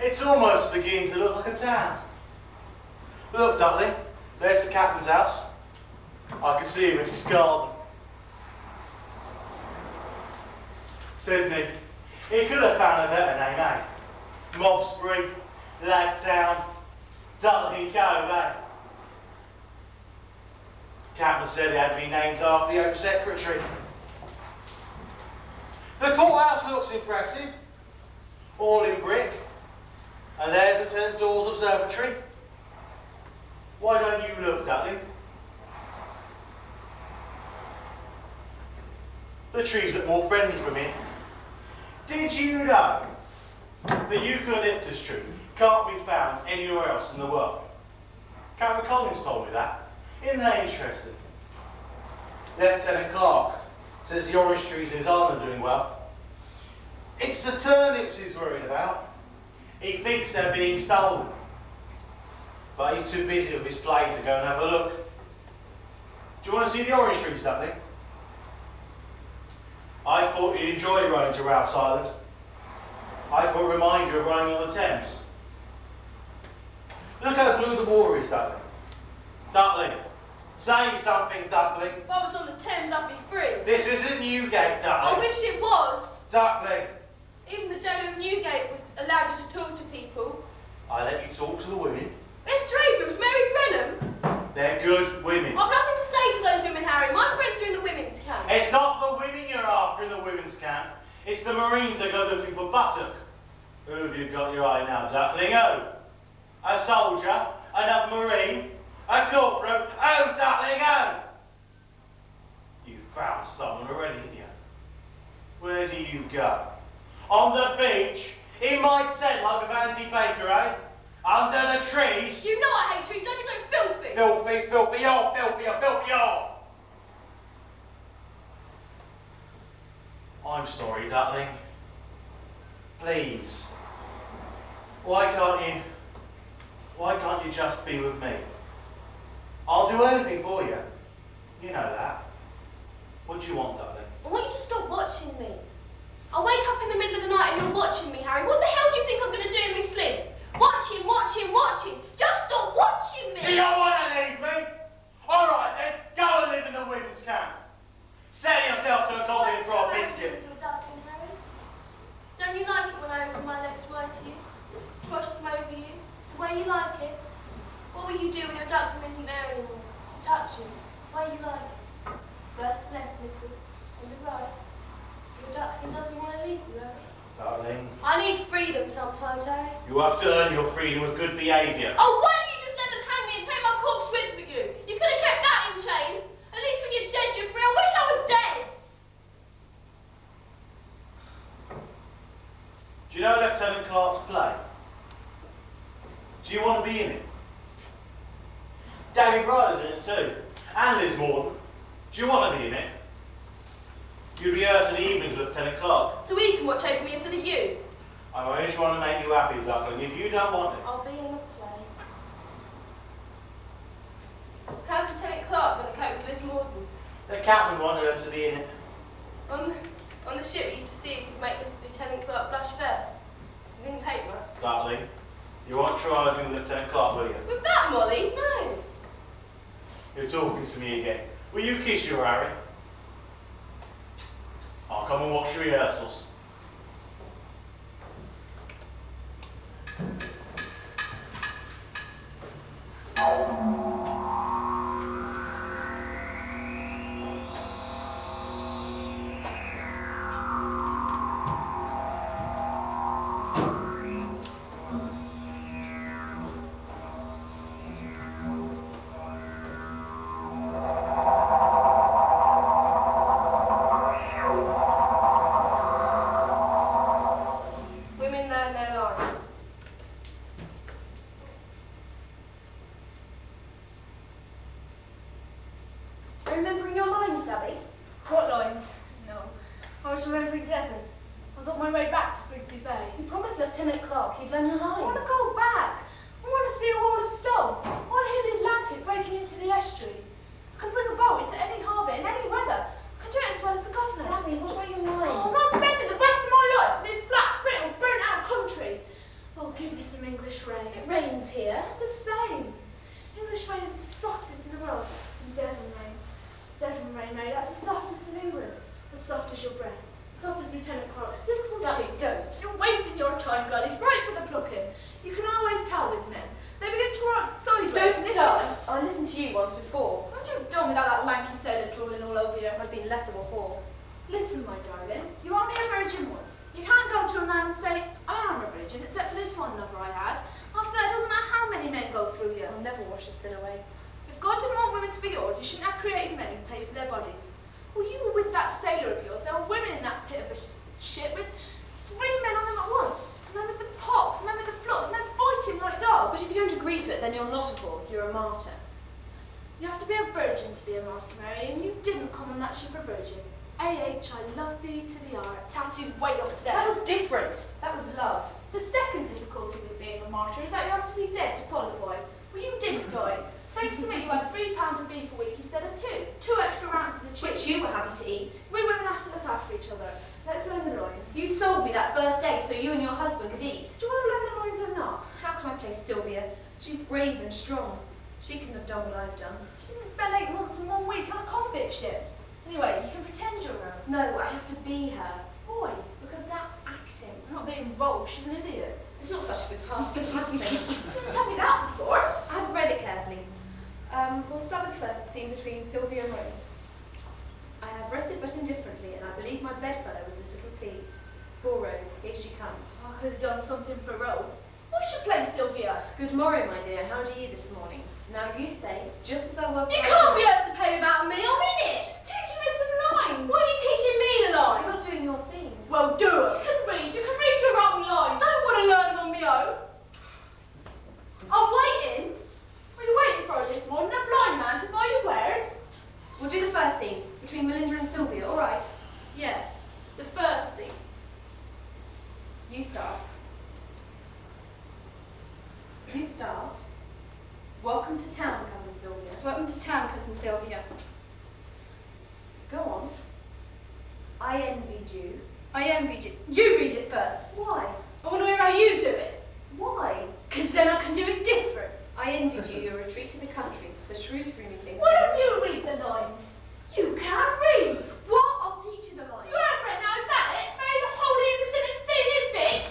It's almost beginning to look like a town. Look, Dudley, there's the captain's house. I can see him in his garden. Sydney, he could have found a better name, eh? Mob Spree, Lagtown, Dudley Cove, eh? Captain said it had to be named after the Home Secretary. The courthouse looks impressive, all in brick. And there's Lieutenant Dawes Observatory. Why don't you look, Dudley? The trees look more friendly from here. Did you know the eucalyptus tree can't be found anywhere else in the world? Captain Collins told me that. Isn't that interesting? Lieutenant Clark says the orange trees in his island are doing well. It's the turnips he's worried about. He thinks they're being stolen. But he's too busy with his play to go and have a look. Do you want to see the orange trees, Dudley? I thought you'd enjoy rowing to Ralph's Island. I thought it would remind you of rowing on the Thames. Look how blue the water is, Dudley. Dudley, say something, Dudley. If I was on the Thames, I'd be free. This isn't Newgate, Dudley. I wish it was. Dudley. Even the jailer of Newgate was allowed you to talk to people. I let you talk to the women. Mr. Abrams, Mary Brenham. They're good women. I've nothing to say to those women, Harry. My friends are in the women's camp. It's not the women you're after in the women's camp. It's the Marines that go looking for buttock. Who have you got your eye now, Duckling? Oh, a soldier, another Marine, a corporal. Oh, Duckling, oh! You found someone already, haven't you? Where do you go? On the beach? In my tent like a Vandy Baker, eh? Under the trees? You know I hate trees, don't you? So filthy. Filthy, filthy, oh, filthy, oh, filthy, oh! I'm sorry, Duckling. Please. Why can't you just be with me? I'll do anything for you. You know that. What do you want, Duckling? I want you to stop watching me. I wake up in the middle of the night and you're watching me, Harry. What the hell do you think I'm going to do in my sleep? Watching, watching, watching. Just stop watching me. Do you want to leave me? All right then, go and live in the women's camp. Set yourself to a coffee and draw a biscuit. Don't you like it when I open my legs wide to you? Cross them over you? The way you like it? What will you do when your duckling isn't there anymore? To touch you? The way you like it? First left nipple, on the right. Your duckling doesn't want to leave you, Harry. Darling. I need freedom sometimes, Harry. You have to earn your freedom with good behaviour. Oh, why don't you just let them hang me and take my corpse with you? You could have kept that in chains. At least when you're dead, you're free. I wish I was dead. Do you know Lieutenant Clark's play? Do you want to be in it? Davy Ryder's in it too. And Liz Morton. Do you want to be in it? You rehearse in the evenings with Lieutenant Clark. So he can watch over me instead of you. I only trying to make you happy, Duckling. If you don't want it. I'll be in the play. How's Lieutenant Clark going to cope with Liz Morton? The captain wanted her to be in it. On the ship, we used to see who could make Lieutenant Clark blush first. He didn't take much. Duckling, you won't try anything with Lieutenant Clark, will you? With that, Molly? No. You're talking to me again. Will you kiss your Harry? I'll come and watch rehearsals. Women learn their lines. Remembering your lines, Debbie? What lines? No. I was remembering Devon. I was on my way back to Brigby Bay. You promised Lieutenant Clark he'd learn the lines. I want to go back. I want to see a wall of stone. I want to hear the Atlantic breaking into the estuary. I can bring a boat into any harbour in any weather. I can do it as well as the governor. Debbie, what about your lines? Oh, I'm not spending the rest of my life in this flat, brittle, burnt-out country. Oh, give me some English rain. It rains here. It's not the same. English rain is the softest in the world. And Devon rain. Devon rain, Mary, that's the softest in England. As soft as your breath. Soft as Lieutenant Clark's difficult Debbie, cheek. don't. You're wasting your time, girl. He's right for the plucking. You can always tell with men. They begin to long love you. I've been less of a whore. Listen, my darling, you're only a virgin once. You can't go to a man and say, I am a virgin, except for this one lover I had. After that, it doesn't matter how many men go through you. I'll never wash a sin away. If God didn't want women to be yours, he shouldn't have created men who pay for their bodies. Well, you were with that sailor of yours. There were women in that pit of a ship with 3 men on them at once. Men with the pox, men with the flux, men fighting like dogs. But if you don't agree to it, then you're not a whore, you're a martyr. You have to be a virgin to be a martyr, Mary, and you didn't come on that ship a virgin. A.H. I love thee to the heart, tattooed way up there. That was different. That was love. The second difficulty with being a martyr is that you have to be dead to qualify. Well, you didn't die. Thanks to me, you had 3 pounds of beef a week instead of 2. 2 extra ounces of chicken. Which you were happy to eat. We women have to look after each other. Let's learn the lines. You sold me that first day so you and your husband could eat. Do you want to learn the lines or not? How can I play Sylvia? She's brave and strong. She couldn't have done what I've done. She didn't spend 8 months and 1 week on a convict ship. Anyway, you can pretend you're her. No, I have to be her. Why? Because that's acting. I'm not being rolled. She's an idiot. It's not such a good part. You didn't tell me that before. I haven't read it carefully. We'll start with the first scene between Sylvia and Rose. I have rested but indifferently, and I believe my bedfellow was a little pleased. Poor Rose, here she comes. I could have done something for Rose. Why should play Sylvia? Good morrow, my dear. How do you this morning? Now you say, just as I was. You can't be asked to pay about me. I'm in it. She's teaching me some lines. Why are you teaching me the lines? You're not doing your scenes. Well, do it. You can read. You can read your own lines. Don't want to learn them on my own. I'm waiting. What are you waiting for this morning? A blind man to buy your wares? We'll do the first scene between Melinda and Sylvia, all right? Yeah. The first scene. You start. You start. Welcome to town, Cousin Sylvia. Welcome to town, Cousin Sylvia. Go on. I envied you. I envied you. You read it first. Why? I want to hear how you do it. Why? Because then I can do it different. I envied you your retreat to the country, the shrew screaming things. Why don't you read the lines? You can't read. What? I'll teach you the lines. You are right now, is that it? Very the holy, innocent, and feeling bitch.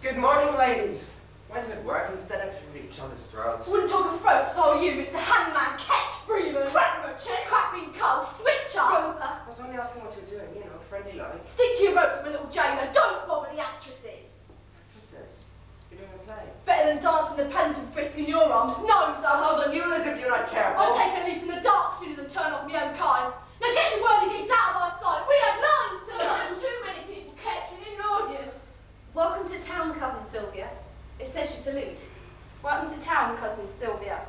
Good morning, ladies. Went to work instead of to each other's throats. Wouldn't talk of throats, how you, Mr. Hangman, catch, breather, crack merchant, crackling cold, switcher. Roper. I was only asking what you're doing, you know, friendly like. Stick to your ropes, my little jailer. Don't bother the actresses. Actresses, you're doing a play. Better than dancing the pant and frisk in your arms. No, I'm son. not on you as if you're not careful. I'll take a leap in the dark sooner than turn off my own kind. Now get your whirly gigs out of my sight. We have lines to learn. Too many people catching in an audience. Welcome to town, Cousin Sylvia. It says you salute. Welcome to town, Cousin Sylvia.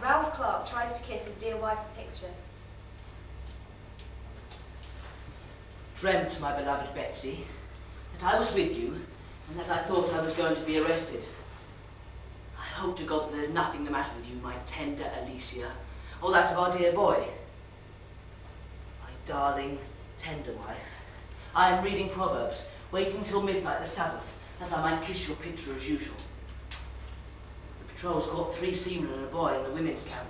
Ralph Clark tries to kiss his dear wife's picture. Dreamt, my beloved Betsy, that I was with you and that I thought I was going to be arrested. I hope to God that there's nothing the matter with you, my tender Alicia, or that of our dear boy. My darling, tender wife, I am reading Proverbs, waiting till midnight the Sabbath, that I might kiss your picture as usual. The patrols caught 3 seamen and a boy in the women's camp.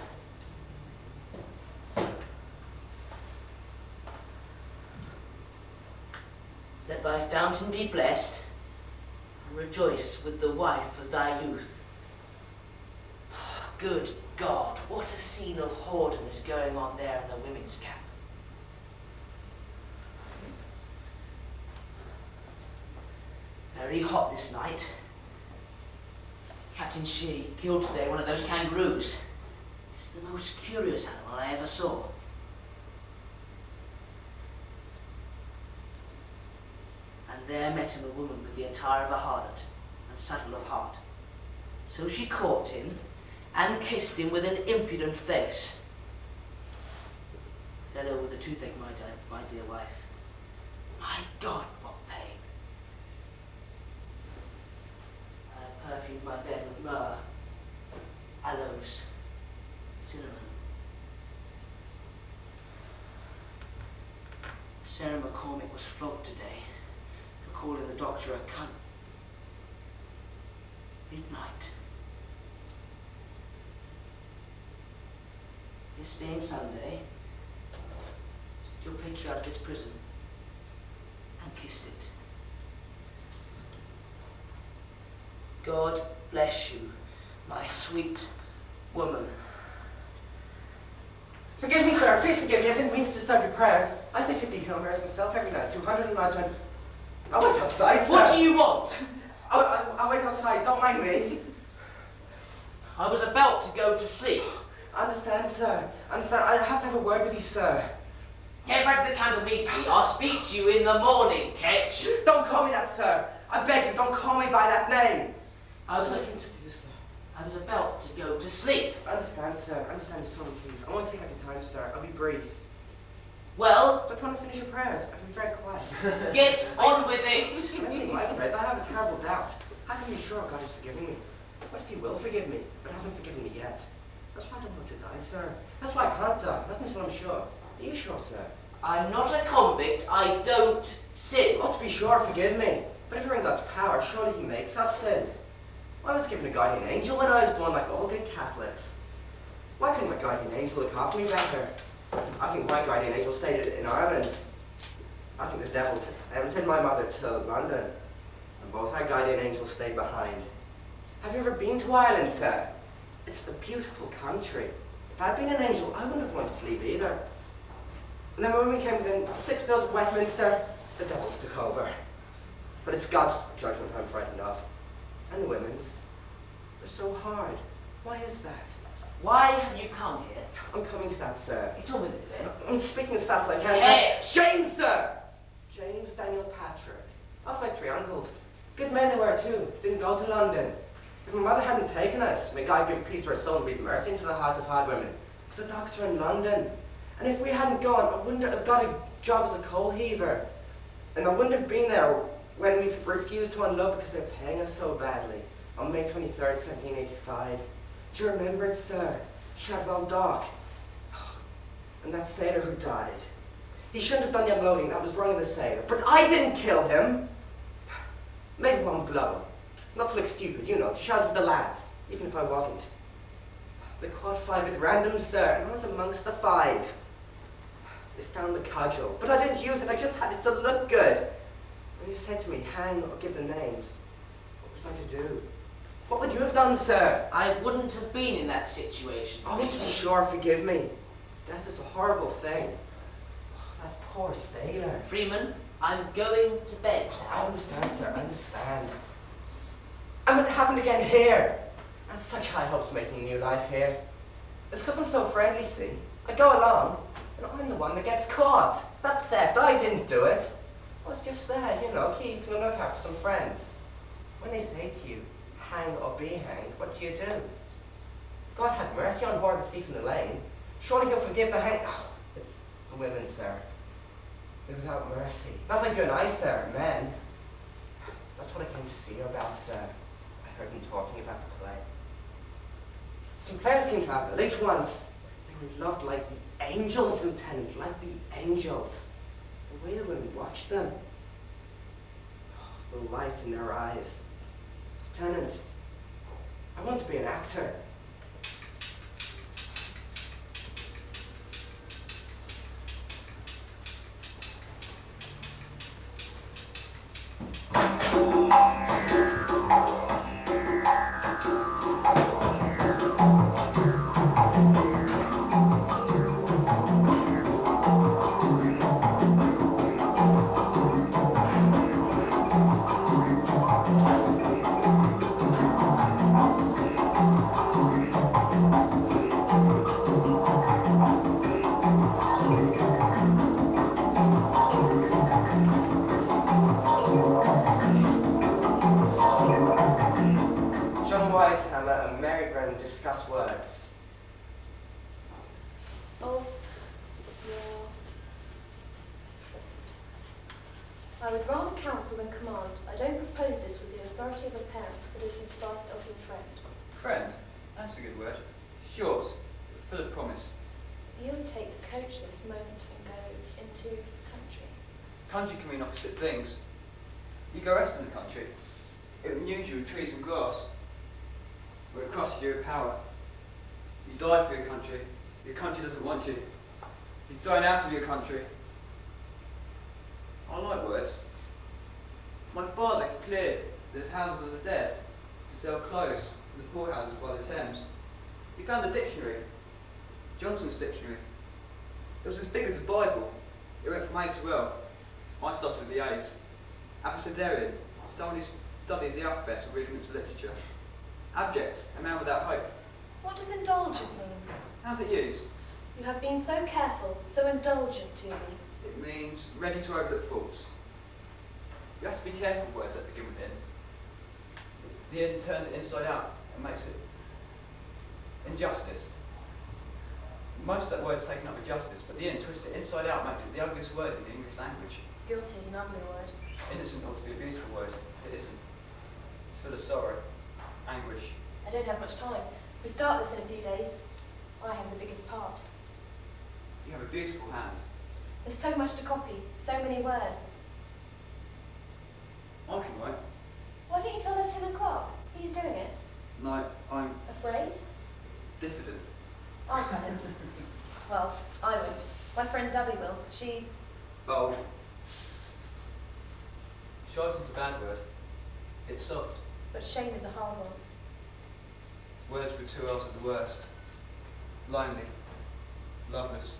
Let thy fountain be blessed, and rejoice with the wife of thy youth. Good God, what a scene of whoredom is going on there in the women's camp. Very hot this night. Captain Shee killed today one of those kangaroos. It's the most curious animal I ever saw. And there met him a woman with the attire of a harlot and subtle of heart. So she caught him and kissed him with an impudent face. Hello with a toothache, my dear wife. My God, what pain. I perfumed my bed with myrrh, aloes, cinnamon. Sarah McCormick was flogged today for calling the doctor a cunt. Midnight. This being Sunday, took your picture out of its prison and kissed it. God bless you, my sweet woman. Forgive me, sir. Please forgive me. I didn't mean to disturb your prayers. I say 50 Hail Marys myself every night. 200 nights when... I'll wait outside, sir. What do you want? I'll wait outside. Don't mind me. I was about to go to sleep. I understand, sir. I understand. I have to have a word with you, sir. Get back to the camp immediately. I'll speak to you in the morning, Ketch. Don't call me that, sir. I beg you, don't call me by that name. I was looking to see you, sir. I was about to go to sleep. I understand, sir. I understand your sorrow, please. I won't take up your time, sir. I'll be brief. Well, But when I finish your prayers, I can be very quiet. get on with it. I say my prayers. I have a terrible doubt. How can you be sure God has forgiven me? What if he will forgive me, but hasn't forgiven me yet? That's why I don't want to die, sir. That's why I can't die. Not until I'm sure. Are you sure, sir? I'm not a convict. I don't sin. Oh, to be sure, forgive me. But if you're in God's power, surely he makes us sin. I was given a guardian angel when I was born, like all good Catholics. Why couldn't my guardian angel look after me better? I think my guardian angel stayed in Ireland. I think the devil tempted my mother to London. And both our guardian angels stayed behind. Have you ever been to Ireland, sir? It's a beautiful country. If I'd been an angel, I wouldn't have wanted to leave either. And then when we came within 6 miles of Westminster, the devils took over. But it's God's judgment I'm frightened of. And the women's. They're so hard. Why is that? Why have you come here? I'm coming to that, sir. It's all with it then. I'm speaking as fast as I can. Yes. James, sir! James Daniel Patrick. Of my 3 uncles. Good men they were, too. Didn't go to London. If my mother hadn't taken us, may God give peace to her soul and breathe mercy into the hearts of hard women. Because the docks are in London. And if we hadn't gone, I wouldn't have got a job as a coal heaver. And I wouldn't have been there when we refused to unload because they're paying us so badly. On May 23rd, 1785. Do you remember it, sir? Shadwell Dock. And that sailor who died. He shouldn't have done the unloading. That was wrong of the sailor. But I didn't kill him. Maybe one blow. Not to look stupid, you know, to shout with the lads, even if I wasn't. They caught 5 at random, sir, and I was amongst the 5. They found the cudgel, but I didn't use it, I just had it to look good. And he said to me, hang or give the names. What was I to do? What would you have done, sir? I wouldn't have been in that situation. Oh, to be sure, forgive me. Death is a horrible thing. Oh, that poor sailor. Freeman, I'm going to bed. I understand, sir, I understand. And it happened again here. I had such high hopes of making a new life here. It's because I'm so friendly, see. I go along, and I'm the one that gets caught. That theft, I didn't do it. I was just there, you know, keeping a lookout for some friends. When they say to you, hang or be hanged, what do? God had mercy on Horde the thief in the lane. Surely he'll forgive the hang... Oh, it's the women, sir. They're without mercy. Not like you and I, sir, men. That's what I came to see you about, sir. I heard them talking about the play. Some players came to our village once. They were loved like the angels, Lieutenant, like the angels. The way the women watched them. Oh, the light in their eyes. Lieutenant, I want to be an actor. discuss words. Of your friend. I would rather counsel than command. I don't propose this with the authority of a parent, but as advice of your friend. Friend? That's a good word. Short, but full of promise. You would take the coach this moment and go into country. Country can mean opposite things. You go rest in the country. It renews you with trees and grass. Or it crosses you with power. You die for your country doesn't want you. You're thrown out of your country. I like words. My father cleared the houses of the dead to sell clothes in the poorhouses by the Thames. He found a dictionary, Johnson's dictionary. It was as big as a Bible. It went from A to L. I started with the A's. Abecedarian, someone who studies the alphabet or rudiments of literature. Abject, a man without hope. What does indulgent mean? How's it used? You have been so careful, so indulgent to me. It means ready to overlook faults. You have to be careful with words that begin with in. The in turns it inside out and makes it injustice. Most of that word is taken up with justice, but the in twists it inside out, makes it the ugliest word in the English language. Guilty is an ugly word. Innocent ought to be a beautiful word. It isn't. It's full of sorrow, anguish. I don't have much time. We start this in a few days. I have the biggest part. You have a beautiful hand. There's so much to copy, so many words. I can write. Why don't you tell Lieutenant Clark? He's doing it. No, I'm Afraid? diffident. I'll tell him. Well, I won't. My friend Debbie will. She's... Bold. Shy isn't a bad word. It's soft. But shame is a hard one. Words with two L's are the worst. Lonely. Loveless.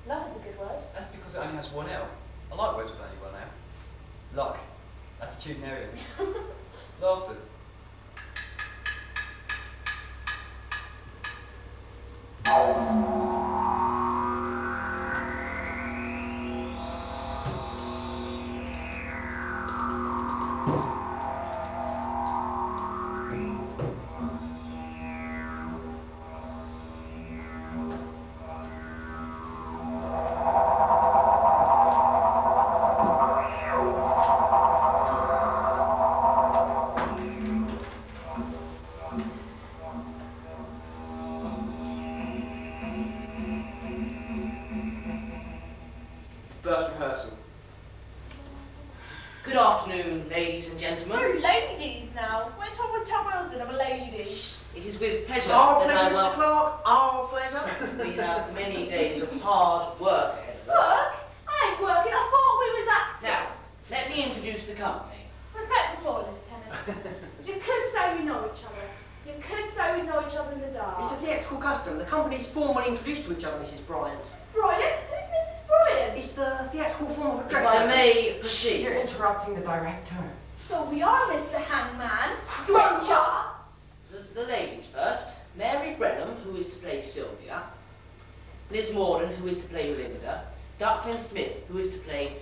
Love is a good word. That's because it only has one L. I like words with only one L. Luck. Attitudinarian. Laughter. First rehearsal. Good afternoon, ladies and gentlemen. Oh, ladies now. When Tom would tell my husband I'm a lady. It is with pleasure Our that I pleasure, Mr. Clark. Our pleasure. We have many days of hard work ahead of us. Work? I ain't working. I thought we was acting. Now, let me introduce the company. We've met before, Lieutenant. You could say we know each other. You could say we know each other in the dark. It's a theatrical custom. The company's formally introduced to each other, Mrs. Bryant. Brilliant. Who's Mrs. Bryant? It's the theatrical form of If address. I may proceed. You're interrupting the director. So we are Mr. Hangman. Switcher. The ladies first. Mary Brenham, who is to play Sylvia. Liz Morden, who is to play Melinda. Ducklin Smith, who is to play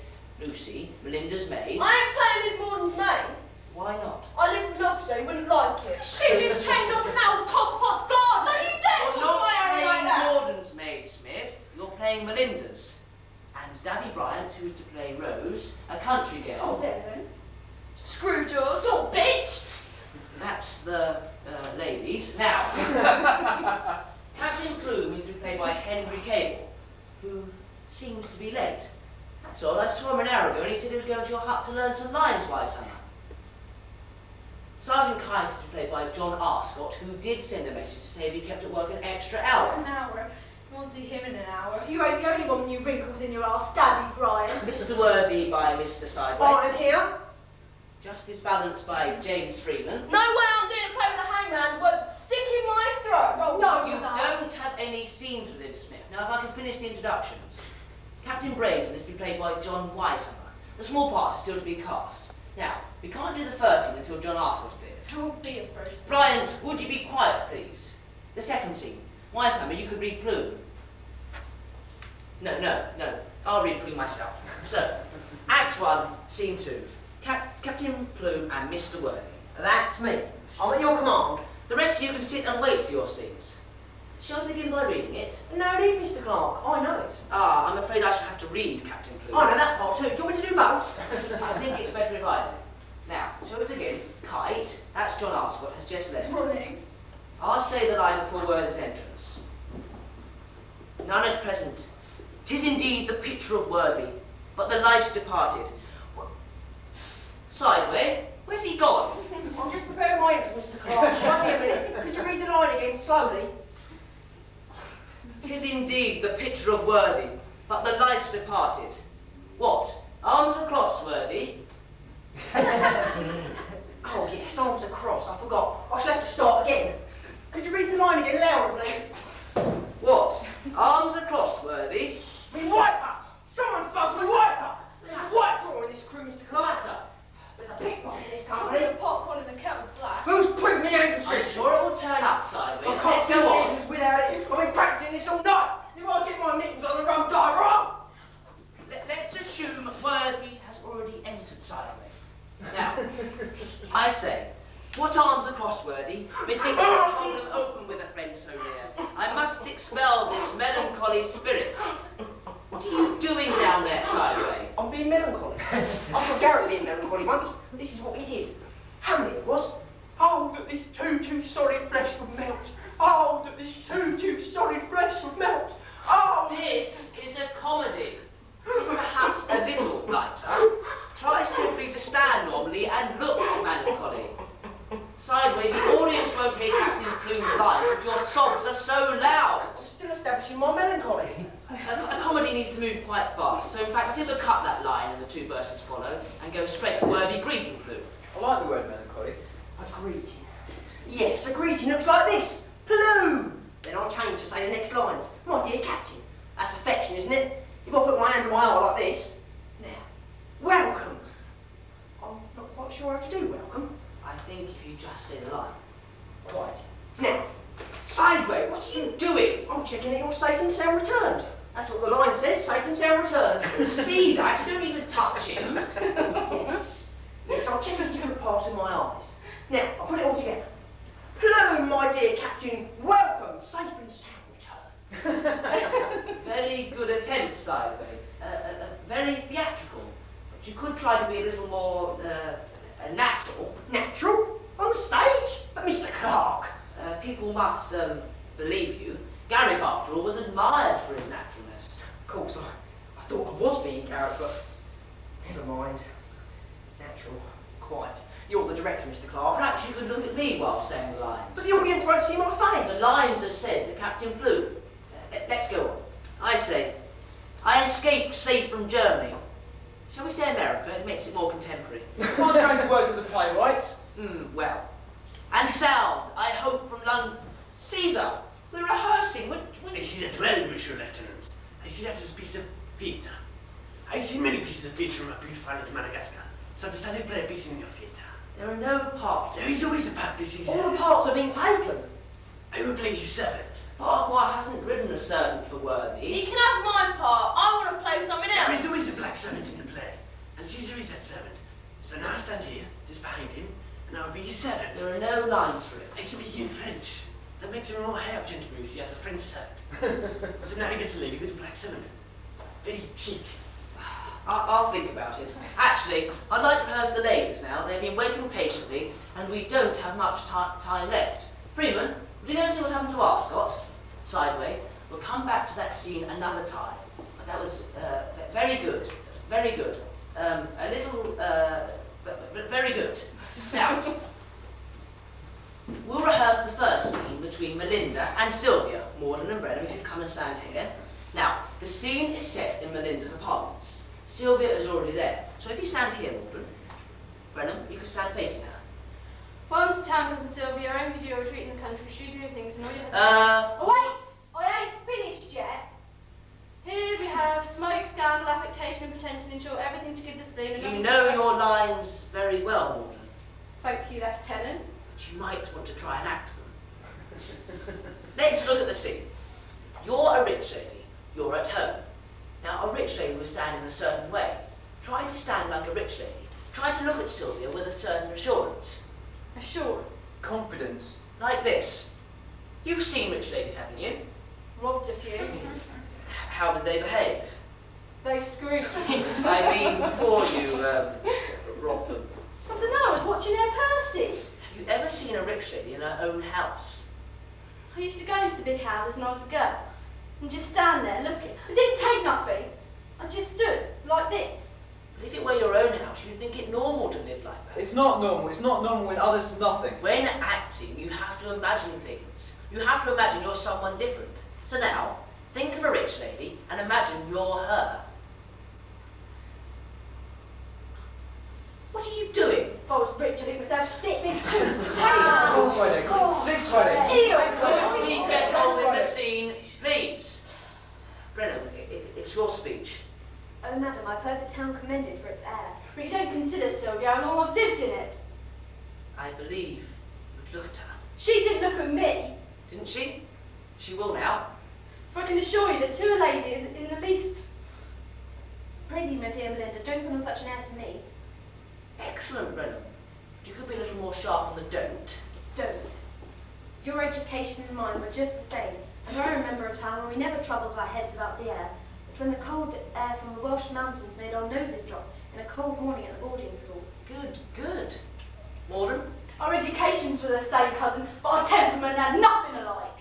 Lucy, Melinda's maid. I ain't playing Liz Morden's maid. Why not? I live with an officer who wouldn't like it. She lives chained up in that old tosspot's garden. Are you dead? You're not playing Morden's maid, Smith. You're playing Melinda's. And Dabby Bryant, who is to play Rose, a country Oh, girl. Devon. Screwjaws. Oh, bitch. That's the ladies. Now, Captain Plume is to be played by Henry Cable, who seems to be late. That's all. I saw him an hour ago and he said he was going to your hut to learn some lines by summer. Sergeant Kite is to be played by John Arscott, who did send a message to say if he kept at work an extra hour. An hour. You won't see him in an hour. You ain't the only one with new wrinkles in your arse, Dabby Brian. Mr. Worthy by Mr. Sideway. I'm here. Justice Balanced by James Freeman. No way I'm doing a play with a hangman, but stick in my throat. Oh, no, You sir. don't have any scenes with him, Smith. Now, if I can finish the introductions. Captain Brazen is to be played by John Weishammer. The small parts are still to be cast. Now, we can't do the first scene until John Arscott appears. Don't be a first. Bryant, would you be quiet, please? The second scene. Weishammer, you could read Plume. No. I'll read Plume myself. So, Act 1, Scene 2. Captain Plume and Mr. Worthing. That's me. I'm at your command. The rest of you can sit and wait for your scenes. Shall we begin by reading it? No need, Mr. Clark. I know it. Ah, I'm afraid I shall have to read, Captain Plume. I know that part too. Do you want me to do both? I think it's better if I do. Now, shall we begin? Kite, that's John Arscott, has just left. Morning. I'll say the line before Worthy's entrance. None at present. 'Tis indeed the picture of Worthy, but the life's departed. Sideway, where's he gone? I'm just preparing my entrance, Mr. Clark. Wait me a minute. Could you read the line again, slowly? 'Tis indeed the picture of Worthy, but the life's departed. What? Arms across, Worthy? Oh, yes, arms across. I forgot. I shall have to start again. Could you read the line again louder, please? What? Arms across, Worthy? Me wiper! Someone fuzzed me wiper! There's a white drawer in this crew, Mr. Clark. There's a pickpocket in this company. The popcorn in the kettle black. Who's putting the I'm handkerchief? sure it will turn up, Sideway. I can't Let's do go on. engines without it. I've been practicing this all night. If I get my mittens on the road, die wrong. Let's assume Worthy has already entered Sideway. Now, I say, what arms across, Worthy? Methinks I hold them open with a friend so near. I must expel this melancholy spirit. What are you doing down there, Sideway? I'm being melancholy. I saw Garrett being melancholy once. This is what he did. Hamlet it was. Oh, that this too solid flesh would melt. Oh, that this too solid flesh would melt. Oh! This is a comedy. It's perhaps a little lighter. Try simply to stand normally and look melancholy. Sideway, the audience won't hear Captain Plume's lines if your sobs are so loud. I'm still establishing my melancholy. A comedy needs to move quite fast, so in fact, I think we'll cut that line and the two verses follow and go straight to Worthy greeting, Plume. I like the word melancholy. A greeting. Yes, a greeting looks like this. Plume! Then I'll change to say the next lines. My dear Captain. That's affection, isn't it? If I put my hand on my heart like this. Now, welcome. I'm not quite sure how to do welcome. I think if you just say the line. Quite. Now, Sideway, what are you doing? I'm checking that you're safe and sound returned. That's what the line says, safe and sound returned. See that? You don't need to touch him. Yes. Yes, I'll check if you can pass in my eyes. Now, I'll put it all together. Plume, my dear Captain, welcome, safe and sound return. Very good attempt, Sideway. Very theatrical. But you could try to be a little more natural. Natural? On the stage? But Mr. Clark. People must believe you. Garrick, after all, was admired for his naturalness. Of course, I thought I was being Garrett, but never mind. Natural, quite. You're the director, Mr. Clark. Perhaps you could look at me while saying the lines. But the audience won't see my face. The lines are said to Captain Plume. Let's go on. I say, I escaped safe from Germany. Shall we say America? It makes it more contemporary. Can't change the words of the playwright. Well. And sound, I hope, from London. Caesar, we're rehearsing. This is a duel, Monsieur Lieutenant. I see that as a piece of theatre. I've seen many pieces of theatre on my beautiful island of Madagascar, so I decided to play a piece in your theatre. There are no parts. There is always a part, this is... All the parts have been taken. I will play his servant. Farquhar hasn't written a servant for Worthy. You can have my part. I want to play something There else. is always a black servant in the play, and Caesar is that servant. So now I stand here, just behind him, and I will be his servant. There are no lines for it. I speak in French. That makes him a more high-up gentleman, you see, as a French servant. So now he gets a lady with a black servant. Very chic. I'll think about it. Actually, I'd like to rehearse the ladies now. They've been waiting patiently, and we don't have much time left. Freeman, would you go see what's happened to Arscott? Sideway, we'll come back to that scene another time. But that was very good. Very good. A little, very good. Now, we'll rehearse the first scene between Melinda and Sylvia. Morden and Brenham, if you'd come and stand here. Now, the scene is set in Melinda's apartments. Sylvia is already there. So if you stand here, Morden, Brenham, you can stand facing her. Welcome to town, Cousin Sylvia. I envied your retreat in the country, shooting your things, and all you have to Oh, wait! I ain't finished yet. Here we have smoke, scandal, affectation, and pretension, in short, everything to give the spleen. You know your lines very well, Morden. Thank you, Lieutenant. But you might want to try and act them. Let's look at the scene. You're a rich lady. You're at home. Now, a rich lady will stand in a certain way. Try to stand like a rich lady. Try to look at Sylvia with a certain assurance. Assurance. Confidence. Like this. You've seen rich ladies, haven't you? Robbed a few. How did they behave? They screwed me. I mean, before you robbed them. I don't know, I was watching their purses. Have you ever seen a rich lady in her own house? I used to go into the big houses when I was a girl and just stand there looking. I didn't take nothing. I just stood like this. But if it were your own house, you'd think it normal to live like that. It's not normal. It's not normal when others do nothing. When acting, you have to imagine things. You have to imagine you're someone different. So now, think of a rich lady and imagine you're her. What are you doing? If I was rich, I'd eat myself stick big too. Four fried eggs. Six fried eggs. Could we get on with the scene, please? Brennan, it's your speech. Oh, madam, I've heard the town commended for its air. But you don't consider, Sylvia, how long I've lived in it. I believe you'd look at her. She didn't look at me. Didn't she? She will now. For I can assure you that to a lady in the least... Pray thee, my dear Melinda, don't put on such an air to me. Excellent, Brennan. But you could be a little more sharp on the don't. Don't. Your education and mine were just the same, and I remember a time when we never troubled our heads about the air, but when the cold air from the Welsh mountains made our noses drop in a cold morning at the boarding school. Good, good. Morden? Our educations were the same, cousin, but our temperament had nothing alike.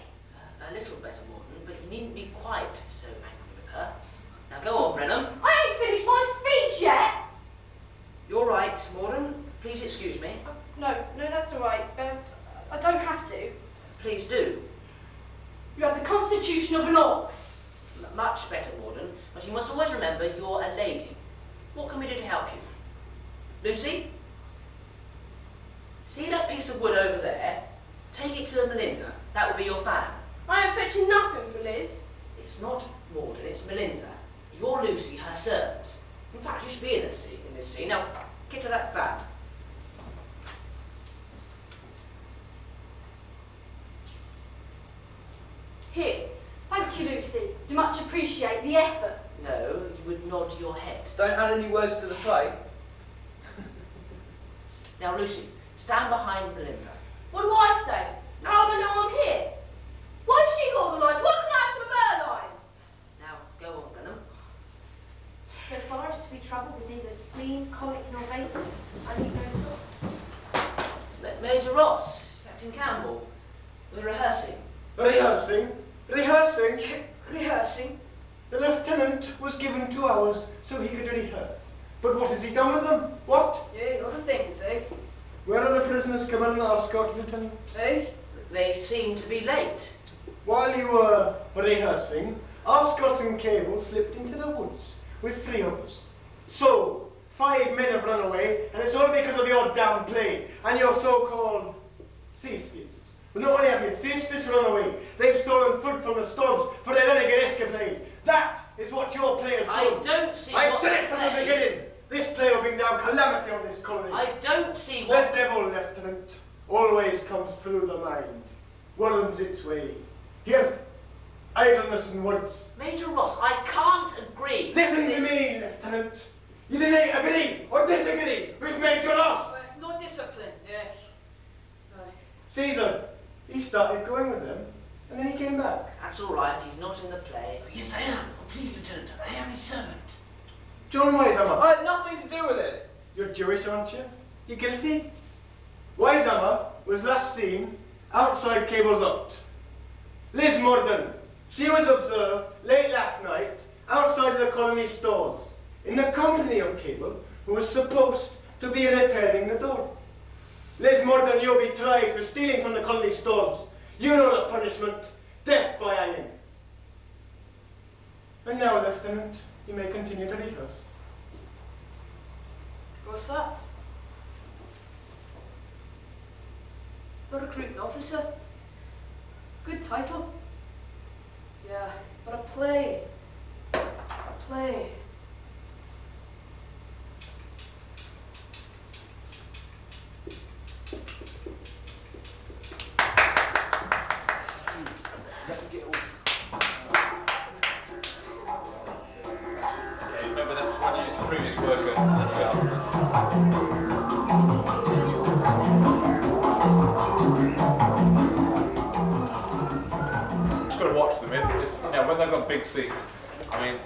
A little better, Morden, but you needn't be quite so angry with her. Now go on, Brennan. I ain't finished my speech yet. You're right, Morden. Please excuse me. No, that's all right. I don't have to. Please do. You have the constitution of an ox. Much better, Morden, but you must always remember you're a lady. What can we do to help you? Lucy? See that piece of wood over there? Take it to Melinda. That will be your fan. I am fetching nothing for Liz. It's not Morden, it's Melinda. You're Lucy, her servant. In fact, you should be in this scene. Now, get to that fan. Here. Thank you, Lucy. Do much appreciate the effort. No, you would nod your head. Don't add any words to the play. Now, Lucy, stand behind Melinda. What do I say? How have I no one here? Why's she got all the lines? What can I ask from her lines? Now, go on, Brennan. So far as to be troubled with neither spleen, colic, nor vapours, I need no thought. Major Ross, Captain Campbell, we're rehearsing. Rehearsing? Rehearsing? Rehearsing? The lieutenant was given 2 hours so he could rehearse. But what has he done with them? What? Yeah, other things, eh? Where are the prisoners come in and Ascot, Lieutenant? Eh? They seem to be late. While you were rehearsing, Ascot and Cable slipped into the woods with 3 of us. So, 5 men have run away, and it's all because of your damn play and your so-called thespians. But not only have your thespians run away, they've stolen food from the stores for their renegade escapade. That is what your play has done. I don't see I what said it from the beginning. This play will bring down calamity on this colony. I don't see what... The devil, Lieutenant, always comes through the mind, worms its way. Here, idleness in woods. Major Ross, I can't agree. Listen to me, Lieutenant. You didn't agree or disagree with Major Ross. No discipline, yes. Caesar, he started going with them, and then he came back. That's all right, he's not in the play. Yes, I am. Oh, please, Lieutenant, I am his servant. John Wisehammer. I had nothing to do with it. You're Jewish, aren't you? You guilty? Wisehammer was last seen outside Cable's hut. Liz Morden, she was observed late last night outside the colony stores in the company of Cable, who was supposed to be repairing the door. Liz Morden, you'll be tried for stealing from the colony stores. You know the punishment, death by hanging. And now, Lieutenant, you may continue to rehearse. What's that? The recruiting officer? Good title. Yeah, but a play. A play. Okay, remember that's one you used for previous worker. Yeah. got to watch them. When they've got big scenes, I mean,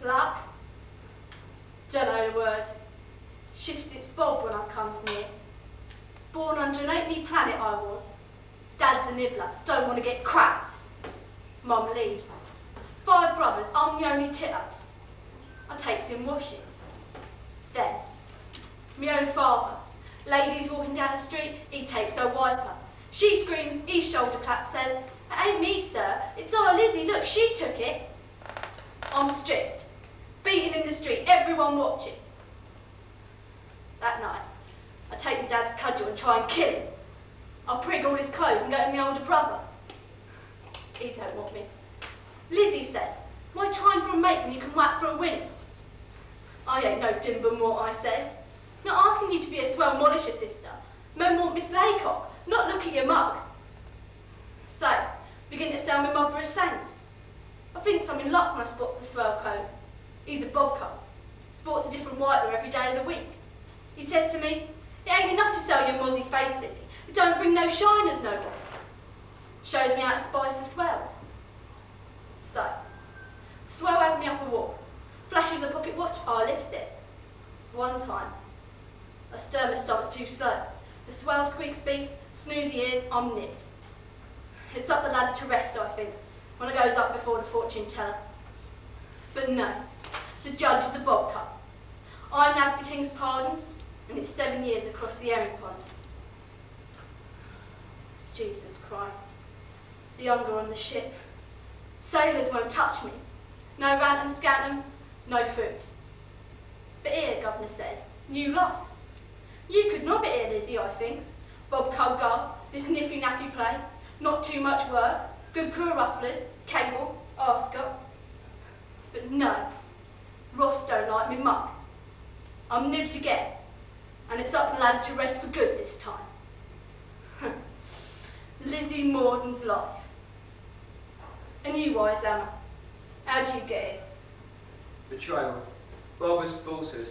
Luck? Don't know the word. Shifts its bob when I comes near. Born under an 8-knee planet I was. Dad's a nibbler, don't want to get cracked. Mum leaves. 5 brothers, I'm the only titter. I takes in washing. Then, me own father. Ladies walking down the street, he takes her wiper. She screams, he shoulder claps, says, "It ain't me, sir, it's our Lizzie, look, she took it." I'm stripped, beaten in the street, everyone watching. That night, I take my dad's cudgel and try and kill him. I'll prig all his clothes and go to my older brother. He don't want me. Lizzie says, "Why trying for a mate when you can whack for a winner?" I ain't no dimber mort, I says. Not asking you to be a swell monisher sister. Men want Miss Laycock, not look at your mug. So, begin to sell my mother as saints. I think I'm in luck when I spot the swell coat. He's a bobcat. Sports a different whiteler every day of the week. He says to me, "It ain't enough to sell your mozzie face, Lizzie. It don't bring no shiners no more." Shows me how to spice the swells. So, swell has me up a wall. Flashes a pocket watch, I lifts it. One time, a stir my stomach's too slow. The swell squeaks beef, snoozy ears, I'm nipped. It's up the ladder to rest, I think, when I goes up before the fortune teller. But no, the judge is the bobcat. I nabbed the king's pardon, and it's 7 years across the herring pond. Jesus Christ, the hunger on the ship. Sailors won't touch me. No rantum scantum, no food. But here, governor says, new life. You could not be here, Lizzie, I think. Bob Culgar, this niffy-naffy play, not too much work, good crew of rufflers, cable, Ascot. But no, Ross don't like me muck. I'm nibbed again, and it's up the ladder to rest for good this time. Lizzie Morden's life. And you, Wise Emma, how'd you get it? Betrayal, barbarous falsehood,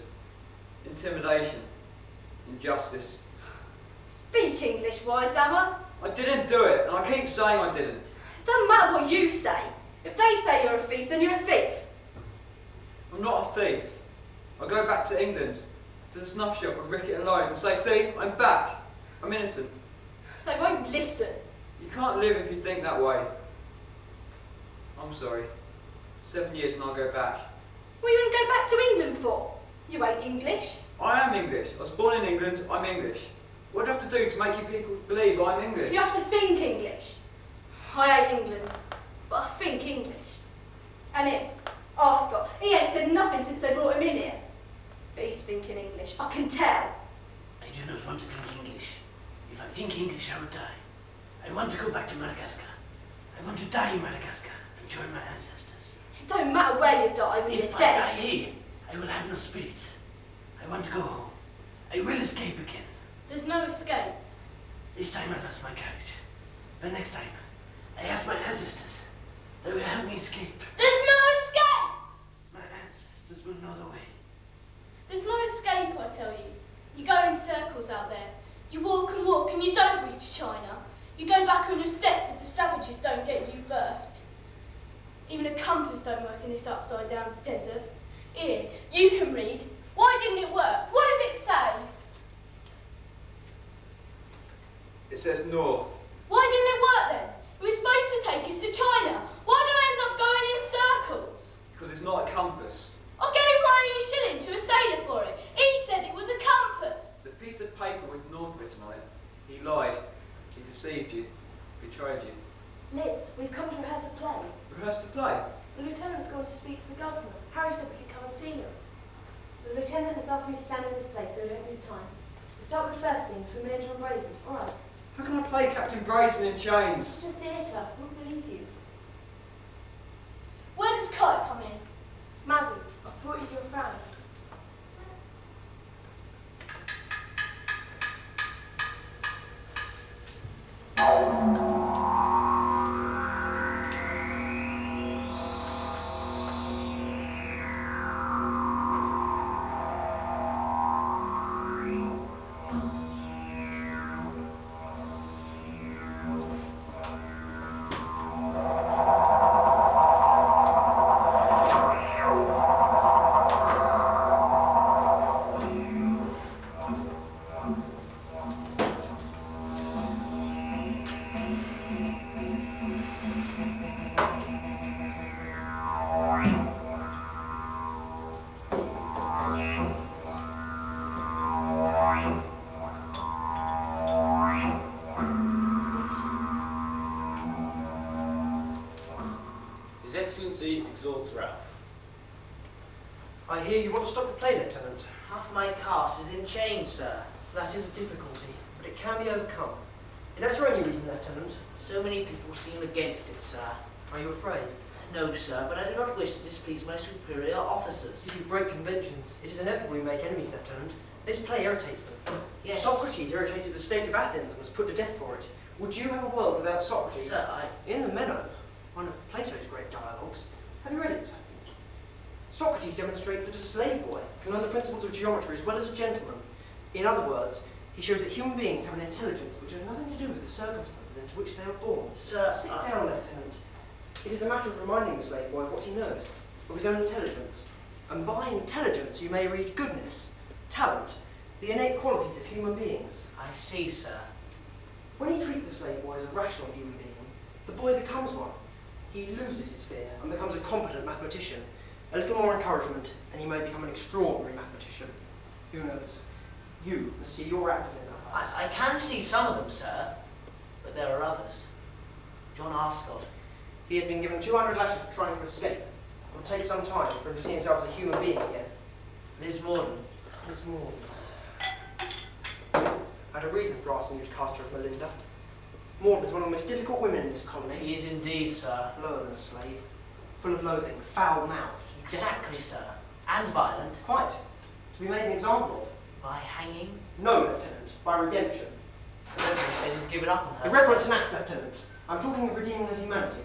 intimidation, injustice. Speak English, Wise Emma. I didn't do it, and I keep saying I didn't. It doesn't matter what you say. If they say you're a thief, then you're a thief. I'm not a thief. I go back to England, to the snuff shop with Rickett and Lloyd, and say, "See, I'm back. I'm innocent." They won't listen. You can't live if you think that way. I'm sorry. 7 years and I'll go back. What are you going to go back to England for? You ain't English. I am English. I was born in England, I'm English. What do I have to do to make you people believe I'm English? You have to think English. I hate England, but I think English. And him, Ascot, he ain't said nothing since they brought him in here. But he's thinking English, I can tell. I do not want to think English. If I think English, I will die. I want to go back to Madagascar. I want to die in Madagascar and join my ancestors. It don't matter where you die when you're If I dead. die here, I will have no spirit. I want to go home. I will escape again. There's no escape. This time I lost my courage. But next time, I ask my ancestors. They will help me escape. There's no escape! My ancestors will know the way. There's no escape, I tell you. You go in circles out there. You walk and you don't reach China. You go back on your steps if the savages don't get you first. Even a compass don't work in this upside-down desert. Here, you can read. Why didn't it work? What does it say? It says north. Why didn't it work then? It was supposed to take us to China. Why did I end up going in circles? Because it's not a compass. I gave Ryan a shilling to a sailor for it. He said it was a compass. It's a piece of paper with north written on it. He lied. deceived you, betrayed you. Liz, we've come to rehearse a play. Rehearsed the play. The lieutenant's gone to speak to the governor. Harry said we could come and see him. The lieutenant has asked me to stand in this place so we don't lose time. We'll start with the first scene, from Milton and Brazen. All right. How can I play Captain Brazen in chains? It's a theatre. I wouldn't believe you. Where does Kite come in? Madam, I've brought you your friend. His Excellency exhorts Ralph. I hear you want to stop the play, Lieutenant. Half my cast is in chains, sir. That is a difficulty, but it can be overcome. Is that your only reason, Lieutenant? So many people seem against it, sir. Are you afraid? No, sir, but I do not wish to displease my superior officers. If you break conventions, it is inevitable we make enemies, Lieutenant. This play irritates them. Yes. Socrates irritated the state of Athens and was put to death for it. Would you have a world without Socrates? Sir, In the Meno, one of Plato's great dialogues. Have you read it? Socrates demonstrates that a slave boy can learn the principles of geometry as well as a gentleman. In other words, he shows that human beings have an intelligence which has nothing to do with the circumstances into which they are born. Sir, Sit down, Lieutenant. It is a matter of reminding the slave boy of what he knows, of his own intelligence. And by intelligence you may read goodness, talent, the innate qualities of human beings. I see, sir. When you treat the slave boy as a rational human being, the boy becomes one. He loses his fear and becomes a competent mathematician. A little more encouragement, and he may become an extraordinary mathematician. Who knows? You must see your actors in that part. I can see some of them, sir, but there are others. John Arscott. He has been given 200 lashes for trying to escape. It will take some time for him to see himself as a human being again. Liz Morden. Miss Morgan. I had a reason for asking you to cast her as Melinda. Morgan is one of the most difficult women in this colony. She is indeed, sir. Lower than a slave. Full of loathing, foul-mouthed. Exactly, sir. And violent. Quite. To be made an example of. By hanging. No, Lieutenant. By redemption. The resident says he's given up on her. Irreverence and acts, Lieutenant. I'm talking of redeeming her humanity.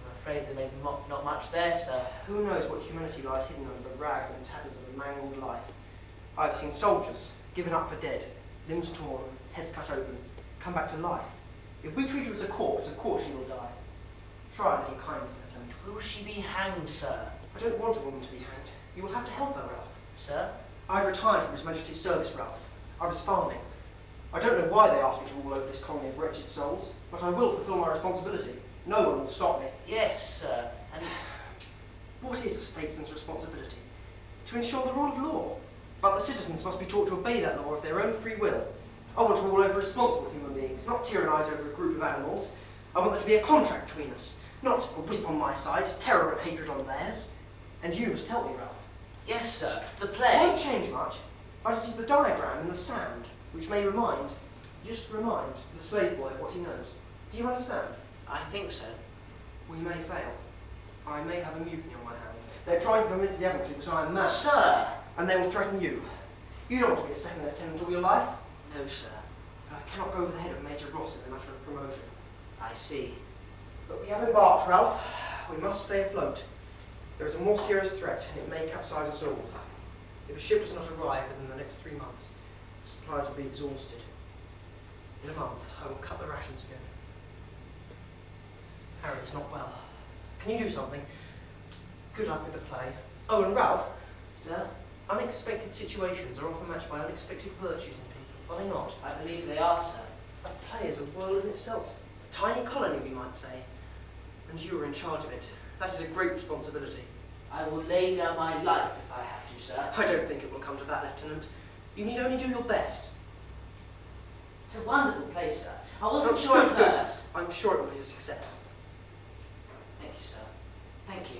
I'm afraid there may be not much there, sir. Who knows what humanity lies hidden under the rags and tatters of a mangled life? I've seen soldiers given up for dead, limbs torn, heads cut open, come back to life. If we treat her as a corpse, of course she will die. Try a little kindness, Lieutenant. Will she be hanged, sir? I don't want a woman to be hanged. You will have to help her, Ralph. Sir? I've retired from His Majesty's service, Ralph. I was farming. I don't know why they asked me to rule over this colony of wretched souls, but I will fulfill my responsibility. No one will stop me. Yes, sir. And what is a statesman's responsibility? To ensure the rule of law. But the citizens must be taught to obey that law of their own free will. I want to rule over responsible human beings, not tyrannise over a group of animals. I want there to be a contract between us, not a whip on my side, terror and hatred on theirs. And you must help me, Ralph. yes, sir. The It play. won't change much, but it is the diagram and the sound which may remind, just remind, the slave boy of what he knows. Do you understand? I think so. We may fail. I may have a mutiny on my hands. They're trying to convince the admiralty that I am mad. Sir! And they will threaten you. You don't want to be a second lieutenant all your life. No, sir. But I cannot go over the head of Major Ross in the matter of promotion. I see. But we have embarked, Ralph. We must stay afloat. There is a more serious threat, and it may capsize us all. If a ship does not arrive within the next 3 months, the supplies will be exhausted. In a month, I will cut the rations again. Harry is not well. Can you do something? Good luck with the play. Oh, and Ralph, Sir? unexpected situations are often matched by unexpected virtues in people, are they not? I believe they are, sir. A play is a world in itself. A tiny colony, we might say. And you are in charge of it. That is a great responsibility. I will lay down my life if I have to, sir. I don't think it will come to that, Lieutenant. You need only do your best. It's a wonderful place, sir. I wasn't sure at Good. first. I'm sure it will be a success. Thank you, sir. Thank you.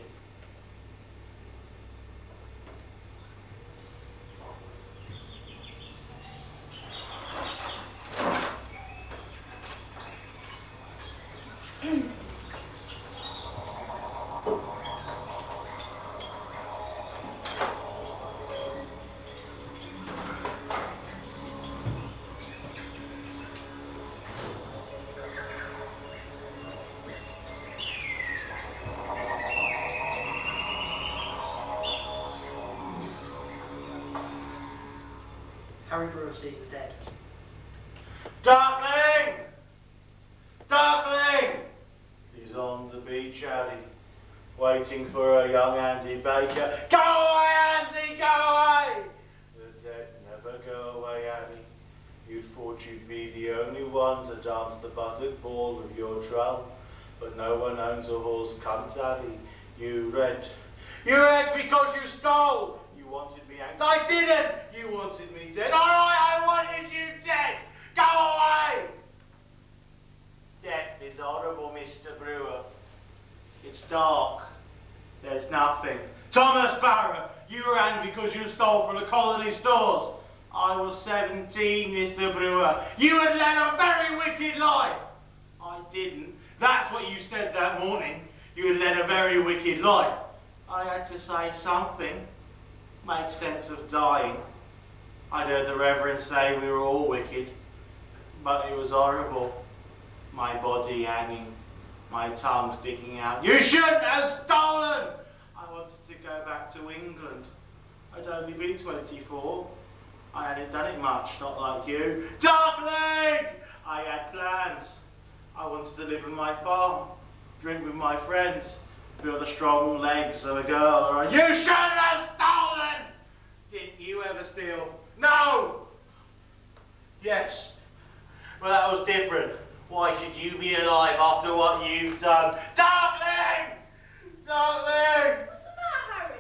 Harry Brewer sees the dead. Darkling! Darkling! He's on the beach alley, waiting for a young Andy Baker. Go away, Andy, go away! The dead never go away, Andy. You thought you'd be the only one to dance the buttock ball with your trowel, but no one owns a horse cunt, Andy. You rent. You rent because you stole! You wanted me hanged. I didn't! You wanted me dead. All right, I wanted you dead! Go away! Death is horrible, Mr. Brewer. It's dark. There's nothing. Thomas Barrett, you ran because you stole from the colony stores. I was 17, Mr. Brewer. You had led a very wicked life. I didn't. That's what you said that morning. You had led a very wicked life. I had to say something. Make sense of dying. I'd heard the Reverend say we were all wicked, but it was horrible. My body hanging, my tongue sticking out. You shouldn't have stolen! I wanted to go back to England. I'd only been 24. I hadn't done it much, not like you. Darkling! I had plans. I wanted to live in my farm, drink with my friends, feel the strong legs of a girl. Or you shouldn't have stolen! Didn't you ever steal? No! Yes. Well, that was different. Why should you be alive after what you've done? Darkling! Darkling! What's the matter, Harry?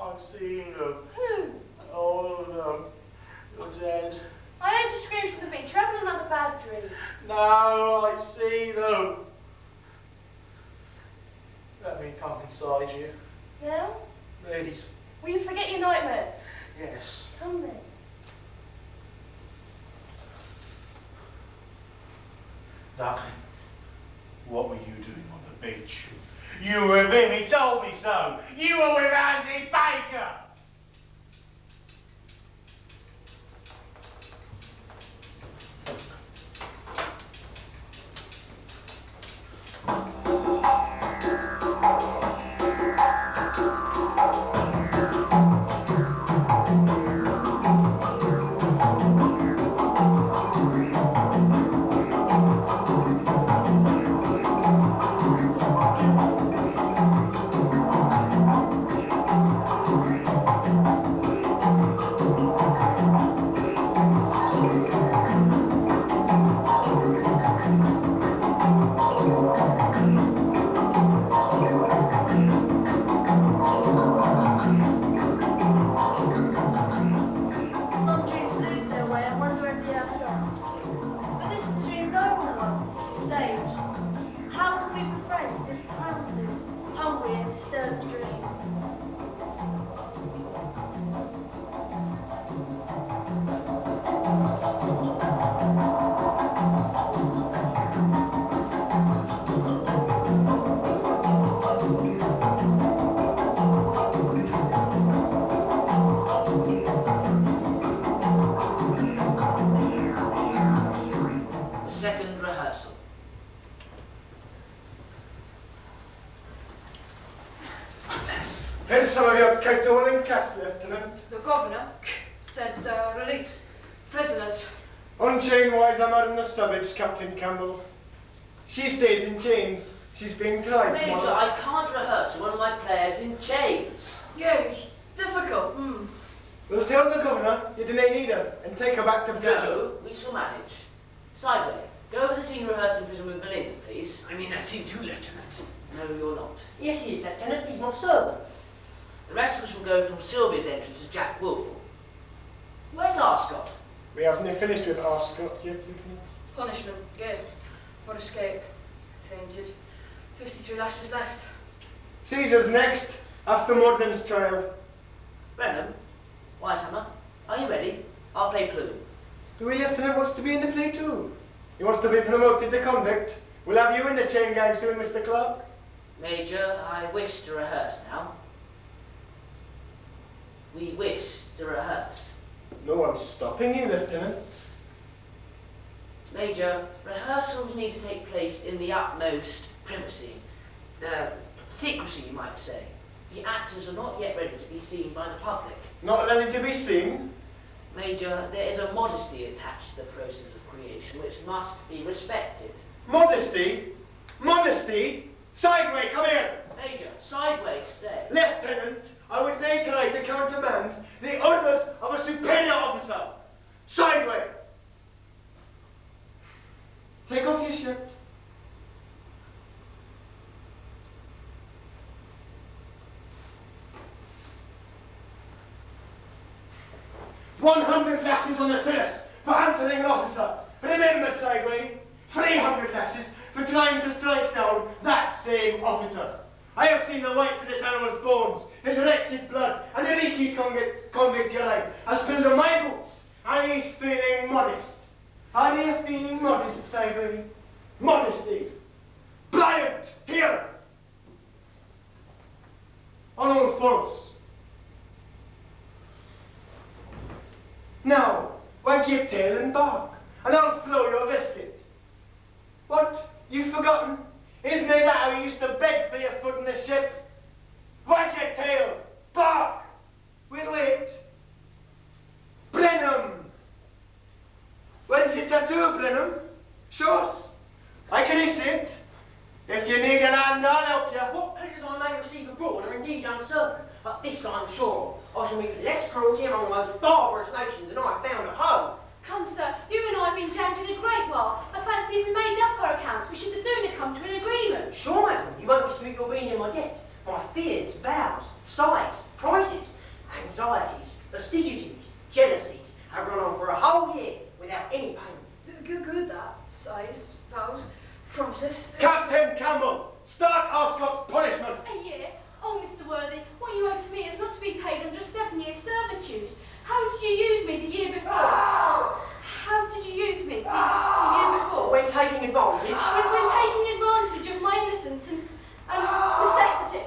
I'm seeing them. Who? All of them. You're dead. I heard you scream from the beach. You're having another bad dream. No, I see them. Let me come inside you, Yeah? please. Will you forget your nightmares? Yes. Come then. Darling, what were you doing on the beach? You were with him, he told me so. You were with Andy Baker. Some dreams lose their way. I wonder if they are lost. But this is a dream no one wants. It's stayed. How can we befriend this clouded, hungry and disturbed dream? The second rehearsal. Here's some of your kettle and cast, Lieutenant. The governor said release prisoners. Unchain wise, I'm out in the savage, Captain Campbell. She stays in chains. She's being tried Major, tomorrow. I can't rehearse one of my players in chains. Yeah, difficult. We'll tell the governor you didn't need her and take her back to prison. No, we shall manage. Sideway, go over the scene rehearsed in prison with Belinda, please. I'm in that scene too, Lieutenant. No, you're not. Yes, he is, Lieutenant. He's my servant. The rest of us will go from Sylvia's entrance to Jack Wilford. Where's Arscott? We haven't finished with Arscott yet, Lieutenant. Punishment given for escape. Fainted. 53 lashes left. Caesar's next, after Mordon's trial. Brenham, why, Summer? Are you ready? I'll play Clue. The wee lieutenant wants to be in the play too. He wants to be promoted to convict. We'll have you in the chain gang soon, Mr. Clark. Major, I wish to rehearse now. We wish to rehearse. No one's stopping you, Lieutenant. Major, rehearsals need to take place in the utmost privacy. Secrecy, you might say. The actors are not yet ready to be seen by the public. Not ready to be seen? Major, there is a modesty attached to the process of creation which must be respected. Modesty? Modesty? Sideway, come here! Major, sideways, stay. Lieutenant, I would nay tonight to countermand the orders of a superior officer. Sideway! Take off your shirt. $100 lashes on the Silas for answering an officer. Remember, Sideway, 300 lashes for trying to strike down that same officer. I have seen the whites of this animal's bones, his wretched blood, and the leaky convict urine has spilled on my boots, and he's feeling modest. Are you feeling modest, Sideway? Modesty. Bryant, here! On all fours. Now, wag your tail and bark, and I'll throw your biscuit. What? You've forgotten? Isn't it that how you used to beg for your foot in the ship? Wag your tail, bark! We'll wait. Brenham! Where's your tattoo, Brenham? Show us. I can see it. If you need an hand, I'll help you. What pleasures I may receive abroad are indeed uncertain, but this I'm sure I shall meet less cruelty among the most barbarous nations than I have found at home. Come, sir, you and I have been jammed in a great while. I fancy if we made up our accounts, we should the sooner come to an agreement. Sure, madam, you won't dispute your being in my debt. My fears, vows, sighs, prices, anxieties, assiduities, jealousies have run on for a whole year without any payment. Good that. Sighs, vows, promises. Captain Campbell, start Oscot's punishment. A year? Oh, Mr. Worthy, what you owe to me is not to be paid under a 7-year servitude. How did you use me the year before? How did you use me the year before? When taking advantage. When taking advantage of my innocence and necessity.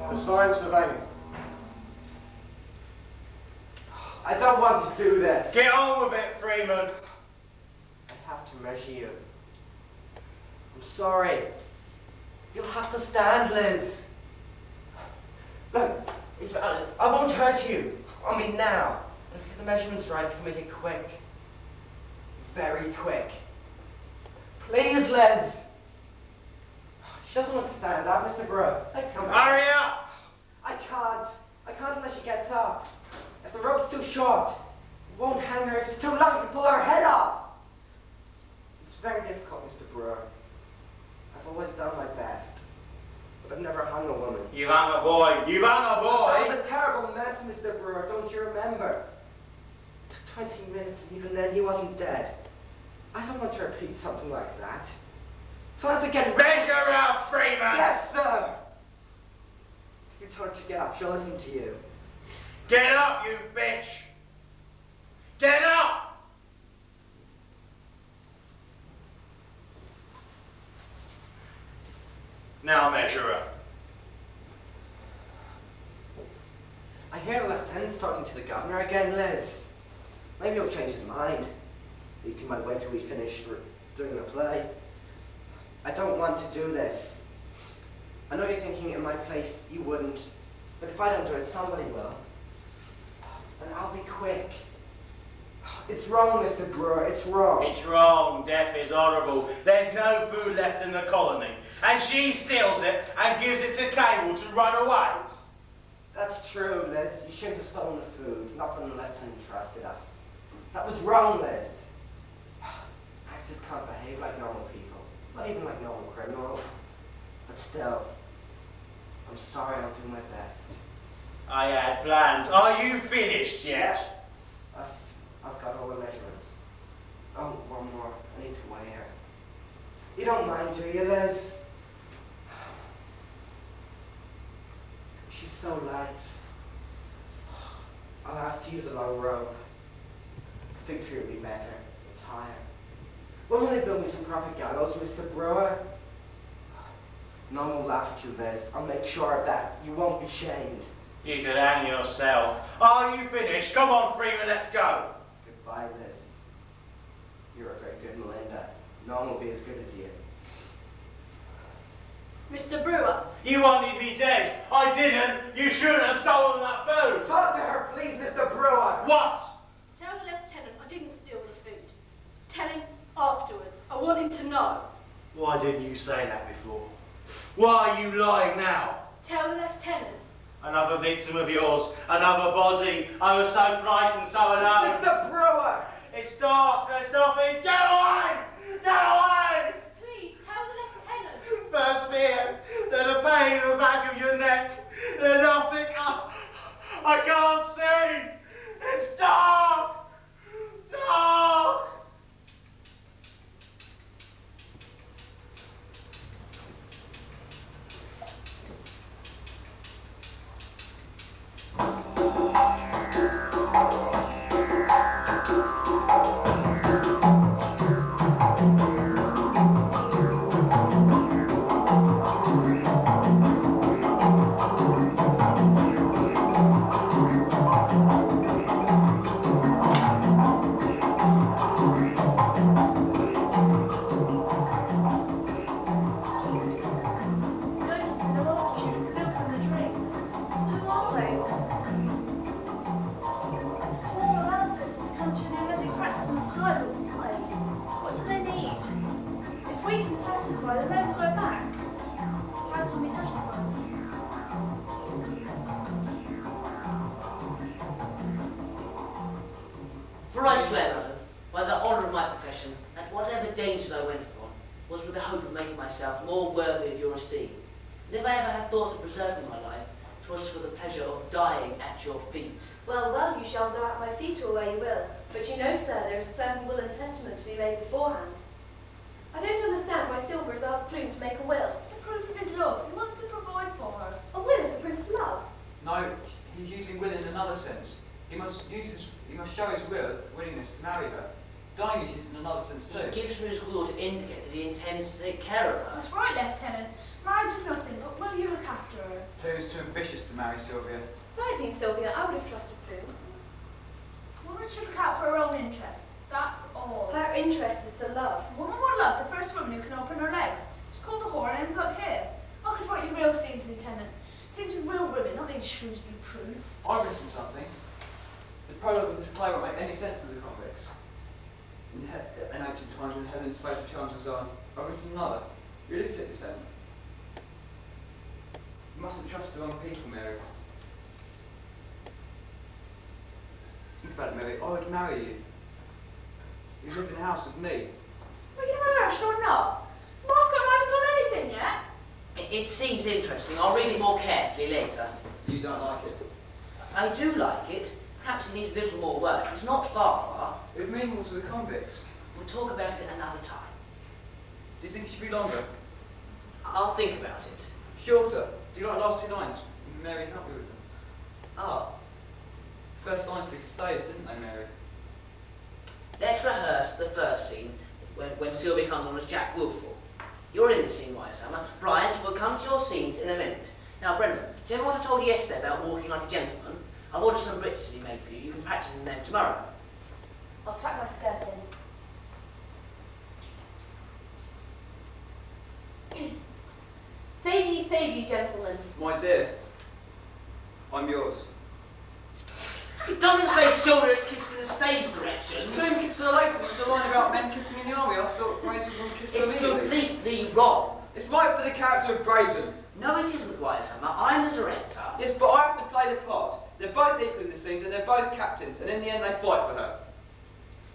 The science of aiming. I don't want to do this. Get on with it, Freeman. I have to measure you. I'm sorry. You'll have to stand, Liz. Look, I won't hurt you. I mean now. If you get the measurements right, you can make it quick. Very quick. Please, Liz. She doesn't want to stand up, Mr. Brewer. Come back. Hurry up! I can't. I can't unless she gets up. If the rope's too short, it won't hang her. If it's too long, you pull her head off. It's very difficult, Mr. Brewer. I've always done my best, but I've never hung a woman. You hung a boy. You hung a boy. That was a terrible mess, Mr. Brewer. Don't you remember? It took 20 minutes, and even then, he wasn't dead. I don't want to repeat something like that. So I have to get Measure out, Freeman. Yes, sir. If you tell her to get up, she'll listen to you. Get up, you bitch. Get up. Now measure her. I hear the lieutenant's talking to the governor again, Liz. Maybe he'll change his mind. At least he might wait till we finish doing the play. I don't want to do this. I know you're thinking in my place you wouldn't, but if I don't do it, somebody will. And I'll be quick. It's wrong, Mr. Brewer, it's wrong. It's wrong. Death is horrible. There's no food left in the colony. And she steals it and gives it to Cable to run away. That's true, Liz. You shouldn't have stolen the food, not when the lieutenant trusted us. That was wrong, Liz. Actors can't behave like normal people, not even like normal criminals. But still, I'm sorry, I'll do my best. I had plans. Are you finished yet? I've got all the measurements. Oh, one more. I need to weigh her. You don't mind, do you, Liz? She's so light. I'll have to use a long rope. The fig tree will be better. It's higher. When will they build me some proper gallows, Mr. Brewer? No one will laugh at you, Liz. I'll make sure of that. You won't be shamed. You could hang yourself. Are you finished? Come on, Freeman, let's go. Goodbye, Liz. You're a very good Melinda. No one will be as good as you. Mr. Brewer. You wanted me dead. I didn't. You shouldn't have stolen that food. Talk to her, please, Mr. Brewer. What? Tell the lieutenant I didn't steal the food. Tell him afterwards. I want him to know. Why didn't you say that before? Why are you lying now? Tell the lieutenant. Another victim of yours. Another body. I was so frightened, so alone. Mr. Brewer! It's dark. There's nothing. Get away! Get away! Please, tell the lieutenant. First fear, then a pain in the back of your neck, then nothing. I can't see. It's dark. Dark. Ghosts in a multitude spill from the drink. Who are they? The swarm of ancestors comes through the enigmatic cracks in the sky, but why? What do they need? If we can satisfy them, they will go back. How can we satisfy them? For I swear, madam, by the honour of my profession, that whatever dangers I went upon was with the hope of making myself more worthy of your esteem. And if I ever had thoughts of preserving my life, 'twas for the pleasure of dying at your feet. Well, well, you shall die at my feet or where you will. But you know, sir, there is a certain will and testament to be made beforehand. I don't understand why Silver has asked Plume to make a will. It's a proof of his love. He wants to provide for her. A will is a proof of love. No, he's using will in another sense. He must show his willingness to marry her. Dying is used in another sense too. He gives her his will to indicate that he intends to take care of her. That's right, Lieutenant. Marriage is nothing, but will you look after her? Plume's too ambitious to marry Sylvia. If I had been Sylvia, I would have trusted Plume. Woman should look out for her own interests. That's all. Her interest is to love. Woman will love the first woman who can open her legs. She's called the whore and ends up here. I could write you real scenes, Lieutenant. Scenes with real women, not these Shrewsbury prudes. I've written something. The prologue of this play won't make any sense to the convicts. In ancient times when heaven spoke to charms and so on, I've written another. You looked at this then. You mustn't trust the wrong people, Mary. Think about it, Mary. I would marry you. You live in a house with me. Are you rehearsed or not? Moscow haven't done anything yet. It seems interesting. I'll read it more carefully later. You don't like it. I do like it. Perhaps it needs a little more work. It's not far. It would mean more to the convicts. We'll talk about it another time. Do you think it should be longer? I'll think about it. Shorter. Do you like the last two lines? Mary helped me with them. Oh, First lines took stays, didn't they, Mary? let's rehearse the first scene when Sylvia comes on as Jack Wilful. You're in this scene, White Summer. Bryant, we'll come to your scenes in a minute. Now, Brendan, do you remember what I told you yesterday about walking like a gentleman? I've ordered some bricks to be made for you. You can practice in them tomorrow. I'll tuck my skirt in. Save ye, gentlemen. My dear, I'm yours. It doesn't say Sylvia's kissed in the stage direction. Romans. Plume kiss her later. There's a line about men kissing in the army. I thought Brazen would kiss her It's immediately. completely wrong. It's right for the character of Brazen. No, it isn't, Wisehammer. I'm the director. Yes, but I have to play the part. They're both equal in the scenes and they're both captains, and in the end they fight for her.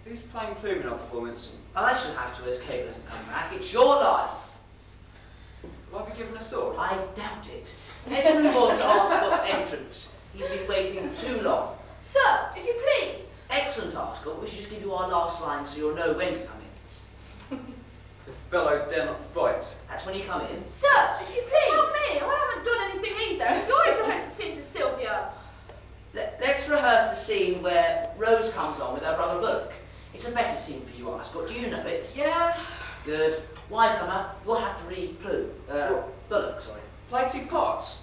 Who's playing Plume in our performance? I shall have to escape as a Pembroke. It's your life. Will I be given a sword? I doubt it. Let's move on to Arscott's entrance. He's been waiting too long. Sir, if you please. Excellent, Arscott. We should just give you our last line so you'll know when to come in. The fellow dare not fight. That's when you come in. Sir, if you please. Not me. I haven't done anything either. You always rehearse the scenes with Sylvia. Let's rehearse the scene where Rose comes on with her brother Bullock. It's a better scene for you, Arscott. Do you know it? Yeah. Good. Wisehammer, you'll have to read Bullock, sorry. Play two parts.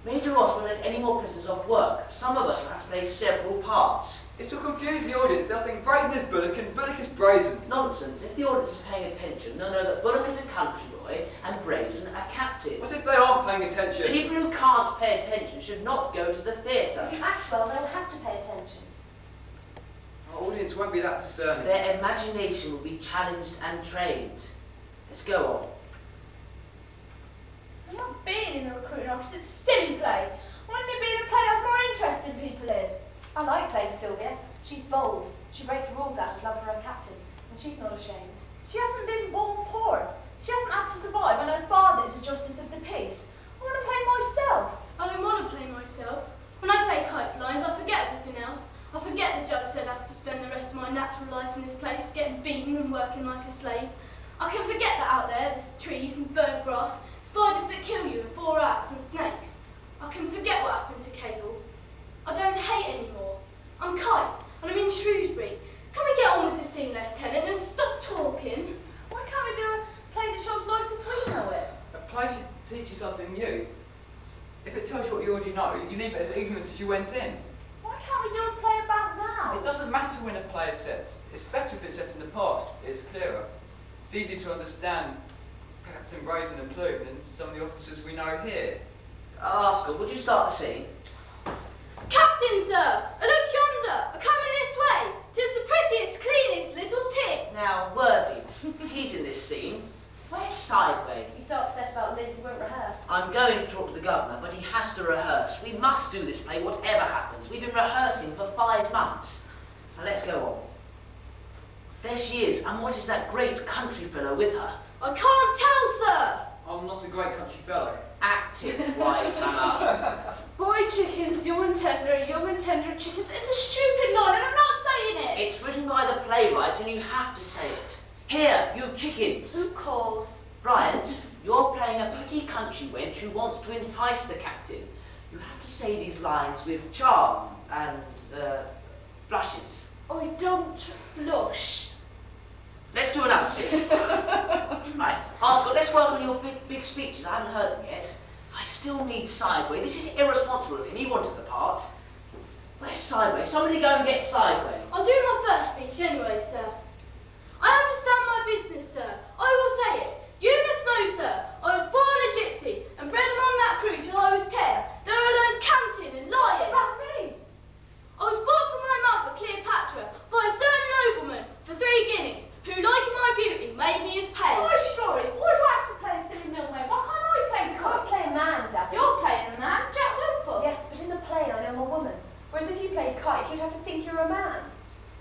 Major Ross won't let any more prisoners off work. Some of us will have to play several parts. It will confuse the audience. They'll think Brazen is Bullock and Bullock is Brazen. Nonsense. If the audience is paying attention, they'll know that Bullock is a country boy and Brazen a captain. What if they aren't paying attention? People who can't pay attention should not go to the theatre. If you act well, they'll have to pay attention. Our audience won't be that discerning. Their imagination will be challenged and trained. Let's go on. I'm not being in the recruiting office. It's a silly play. Wouldn't it be in a play that's more interesting people in? I like playing Sylvia. She's bold. She breaks rules out of love for her captain, and she's not ashamed. She hasn't been born poor. She hasn't had to survive, and her father is a justice of the peace. I want to play myself. I don't want to play myself. When I say Kite's lines, I forget everything else. I forget the judge said I have to spend the rest of my natural life in this place, getting beaten and working like a slave. I can forget that out there, there's trees and burnt grass, spiders that kill you, and 4 rats and snakes. I can forget what happened to Cable. I don't hate anymore. I'm Kite, and I'm in Shrewsbury. Can we get on with the scene, Lieutenant, and stop talking? Why can't we do a play that shows life as we know it? A play should teach you something new. If it tells you what you already know, you leave it as ignorant as you went in. Why can't we do a play about now? It doesn't matter when a play is set. It's better if it's set in the past. It's clearer. It's easy to understand Captain Brazen and Plume than some of the officers we know here. Arscott, would you start the scene? Captain, sir! Look yonder! A coming this way! 'Tis the prettiest, cleanest little tit! Now, Worthy, he's in this scene. Where's Sideway? He's so upset about Liz, he won't rehearse. I'm going to talk to the governor, but he has to rehearse. We must do this play, whatever happens. We've been rehearsing for 5 months. Now let's go on. There she is, and what is that great country fellow with her? I can't tell, sir! I'm not a great country fellow. Act it, Wisehammer. Boy chickens, young and tender chickens. It's a stupid line, and I'm not saying it. It's written by the playwright, and you have to say it. Here, you chickens. Who calls? Bryant, you're playing a pretty country wench who wants to entice the captain. You have to say these lines with charm and, blushes. I don't blush. Let's do another scene. Right, Arscott, let's work on your big speeches. I haven't heard them yet. I still need Sideway. This is irresponsible of him. He wanted the part. Where's Sideway? Somebody go and get Sideway. I'll do my first speech anyway, sir. I understand my business, sir. I will say it. You must know, sir, I was born a gypsy and bred among that crew till I was 10. There I learned counting and lying. About me. I was bought from my mother, Cleopatra, by a certain nobleman for 3 guineas, who, liking my beauty, made me his page. My story. Why do I have to play a silly milkmaid? Why can't I play the You can't play a man, Daphne. You're playing the man, Jack Wilford. Yes, but in the play I know a woman. Whereas if you played Kite, you'd have to think you're a man.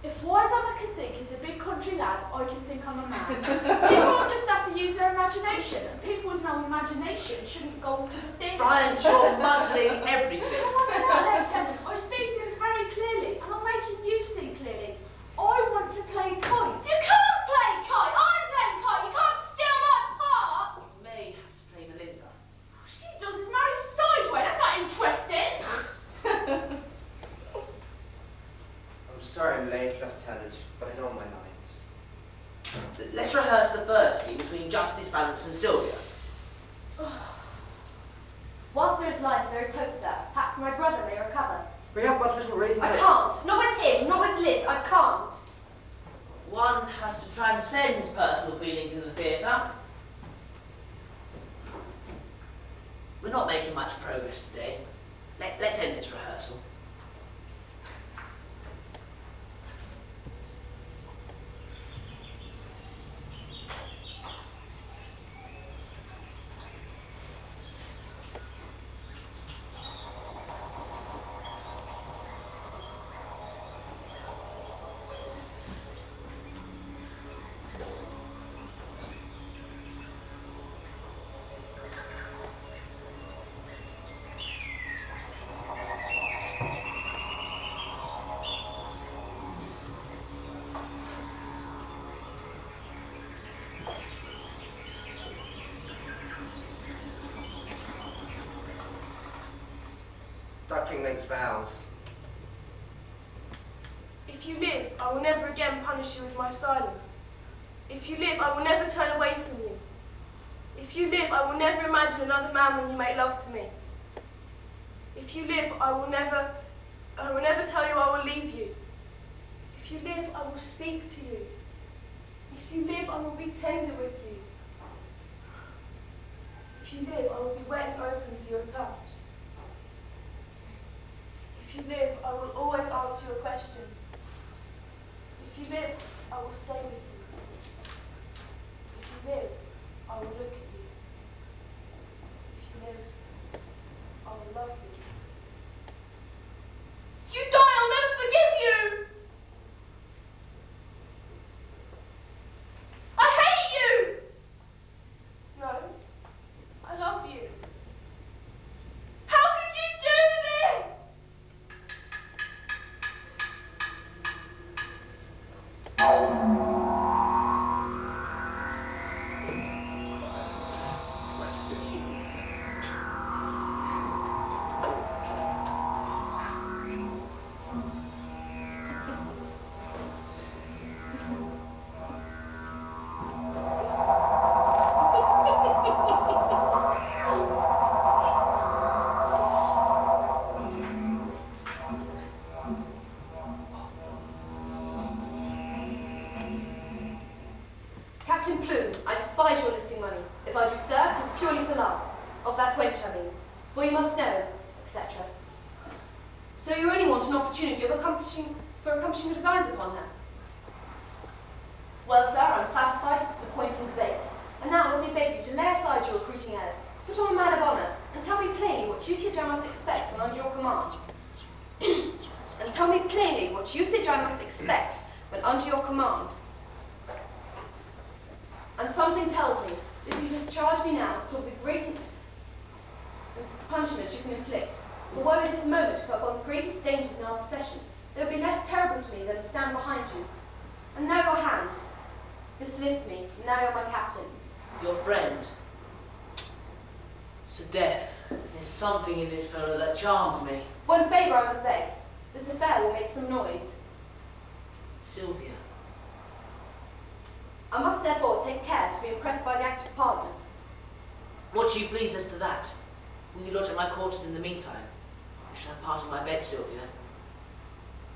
If Wisehammer can think he's a big country lad, I can think I'm a man. People just have to use their imagination, and people with no imagination shouldn't go to the theatre. Bryant, you're muddling everything. Lieutenant, I speak things very clearly, and I'm making you see clearly. I want to play Kite. You can't play Kite! I'm playing Kite! You can't steal my part! You may have to play Melinda. She does is marry Sideway. That's not interesting. I'm sorry I'm late, Lieutenant, but I know my lines. Let's rehearse the first scene between Justice, Balance and Sylvia. Whilst there is life, there is hope, sir. Perhaps my brother may recover. We have but little reason I to... can't. Not with him, not with Liz. I can't. One has to transcend personal feelings in the theatre. We're not making much progress today. Let's end this rehearsal. fighting makes vows. If you live, I will never again punish you with my silence. If you live, I will never turn away from you. If you live, I will never imagine another man when you make love to me. If you live, I will never tell you I will leave you. If you live, I will speak to you. If you live, I will be tender with you. If you live, I will be wet and open to your touch. If you live, I will always answer your questions. If you live, I will stay with you. If you live, I will look at you. If you live, I will love you. If you die, I'll never forgive you! I hate you! No, I love you. How could you do this? Captain Plume, I despise your listing money. If I do serve, it is purely for love. Of that wench, I mean. For you must know, etc. So you only want an opportunity of accomplishing your designs upon her. Well, sir, I'm satisfied as to the point in debate. And now let me beg you to lay aside your recruiting airs, put on a man of honour, and tell me plainly what usage I must expect when under your command. And tell me plainly what usage I must expect when under your command. And something tells me that if you discharge me now, it will be the greatest punishment you can inflict. For were at this moment to put upon the greatest dangers in our profession, they would be less terrible to me than to stand behind you. And now your hand. Dismiss me, now you're my captain. Your friend. Sir Death, there's something in this fellow that charms me. One favour I must beg. This affair will make some noise. Sylvia. I must therefore take care to be impressed by the Act of Parliament. What do you please as to that? Will you lodge at my quarters in the meantime? You shall have part of my bed, Sylvia.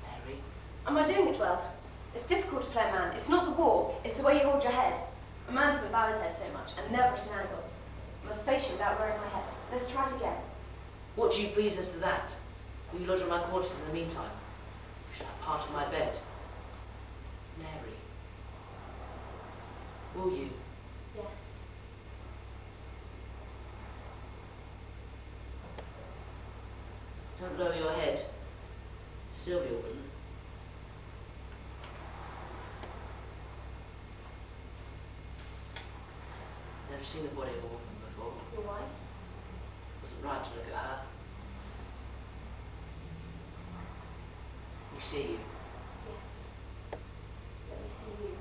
Mary. Am I doing it well? It's difficult to play a man. It's not the walk, it's the way you hold your head. A man doesn't bow his head so much, and never at an angle. I must face you without lowering my head. Let's try it again. What do you please as to that? Will you lodge at my quarters in the meantime? You shall have part of my bed. Mary. Will you? Yes. Don't lower your head. Sylvia wouldn't. Never seen the body of a woman before. Your wife? Wasn't right to look at her. We see you. Yes. Let me see you.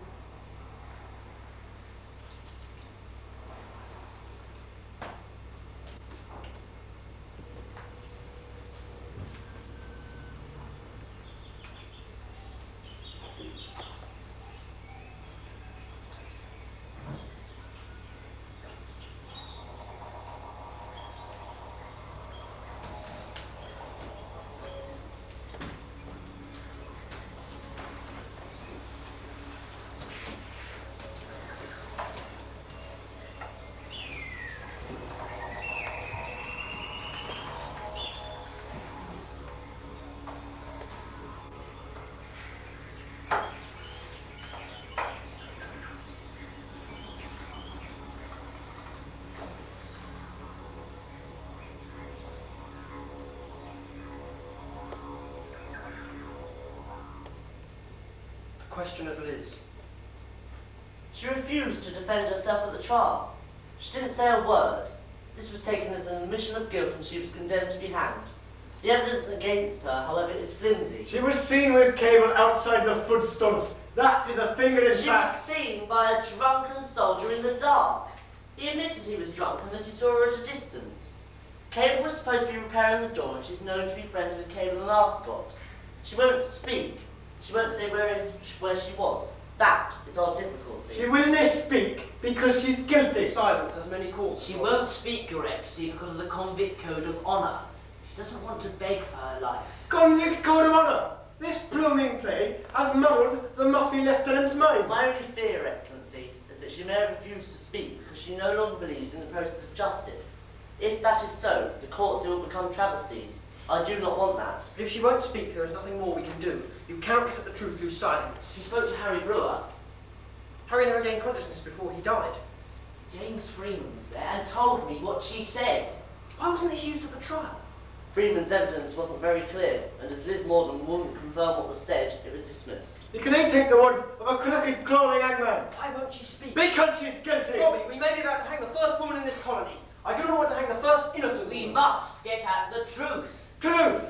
Question of Liz. She refused to defend herself at the trial. She didn't say a word. This was taken as an admission of guilt and she was condemned to be hanged. The evidence against her, however, is flimsy. She was seen with Cable outside the footstones. That is a finger in She back. was seen by a drunken soldier in the dark. He admitted he was drunk and that he saw her at a distance. Cable was supposed to be repairing the door, and she's known to be friends with Cable and Arscott. She won't speak. She won't say where she was. That is our difficulty. She will not speak because she's guilty. Silence has many causes. She won't speak, Your Excellency, because of the convict code of honour. She doesn't want to beg for her life. Convict code of honour! This blooming play has muddled the Muffy Lieutenant's mind. My only fear, Excellency, is that she may have refused to speak because she no longer believes in the process of justice. If that is so, the courts will become travesties. I do not want that. But if she won't speak, there is nothing more we can do. You cannot get at the truth through silence. She spoke to Harry Brewer. Harry never gained consciousness before he died. James Freeman was there and told me what she said. Why wasn't this used at the trial? Freeman's evidence wasn't very clear, and as Liz Morgan wouldn't confirm what was said, it was dismissed. You can take the word of a crooked, clawing hangman. Why won't she speak? Because she's guilty. Bobby, we may be about to hang the first woman in this colony. I do not want to hang the first innocent We woman. must get at the truth. Truth!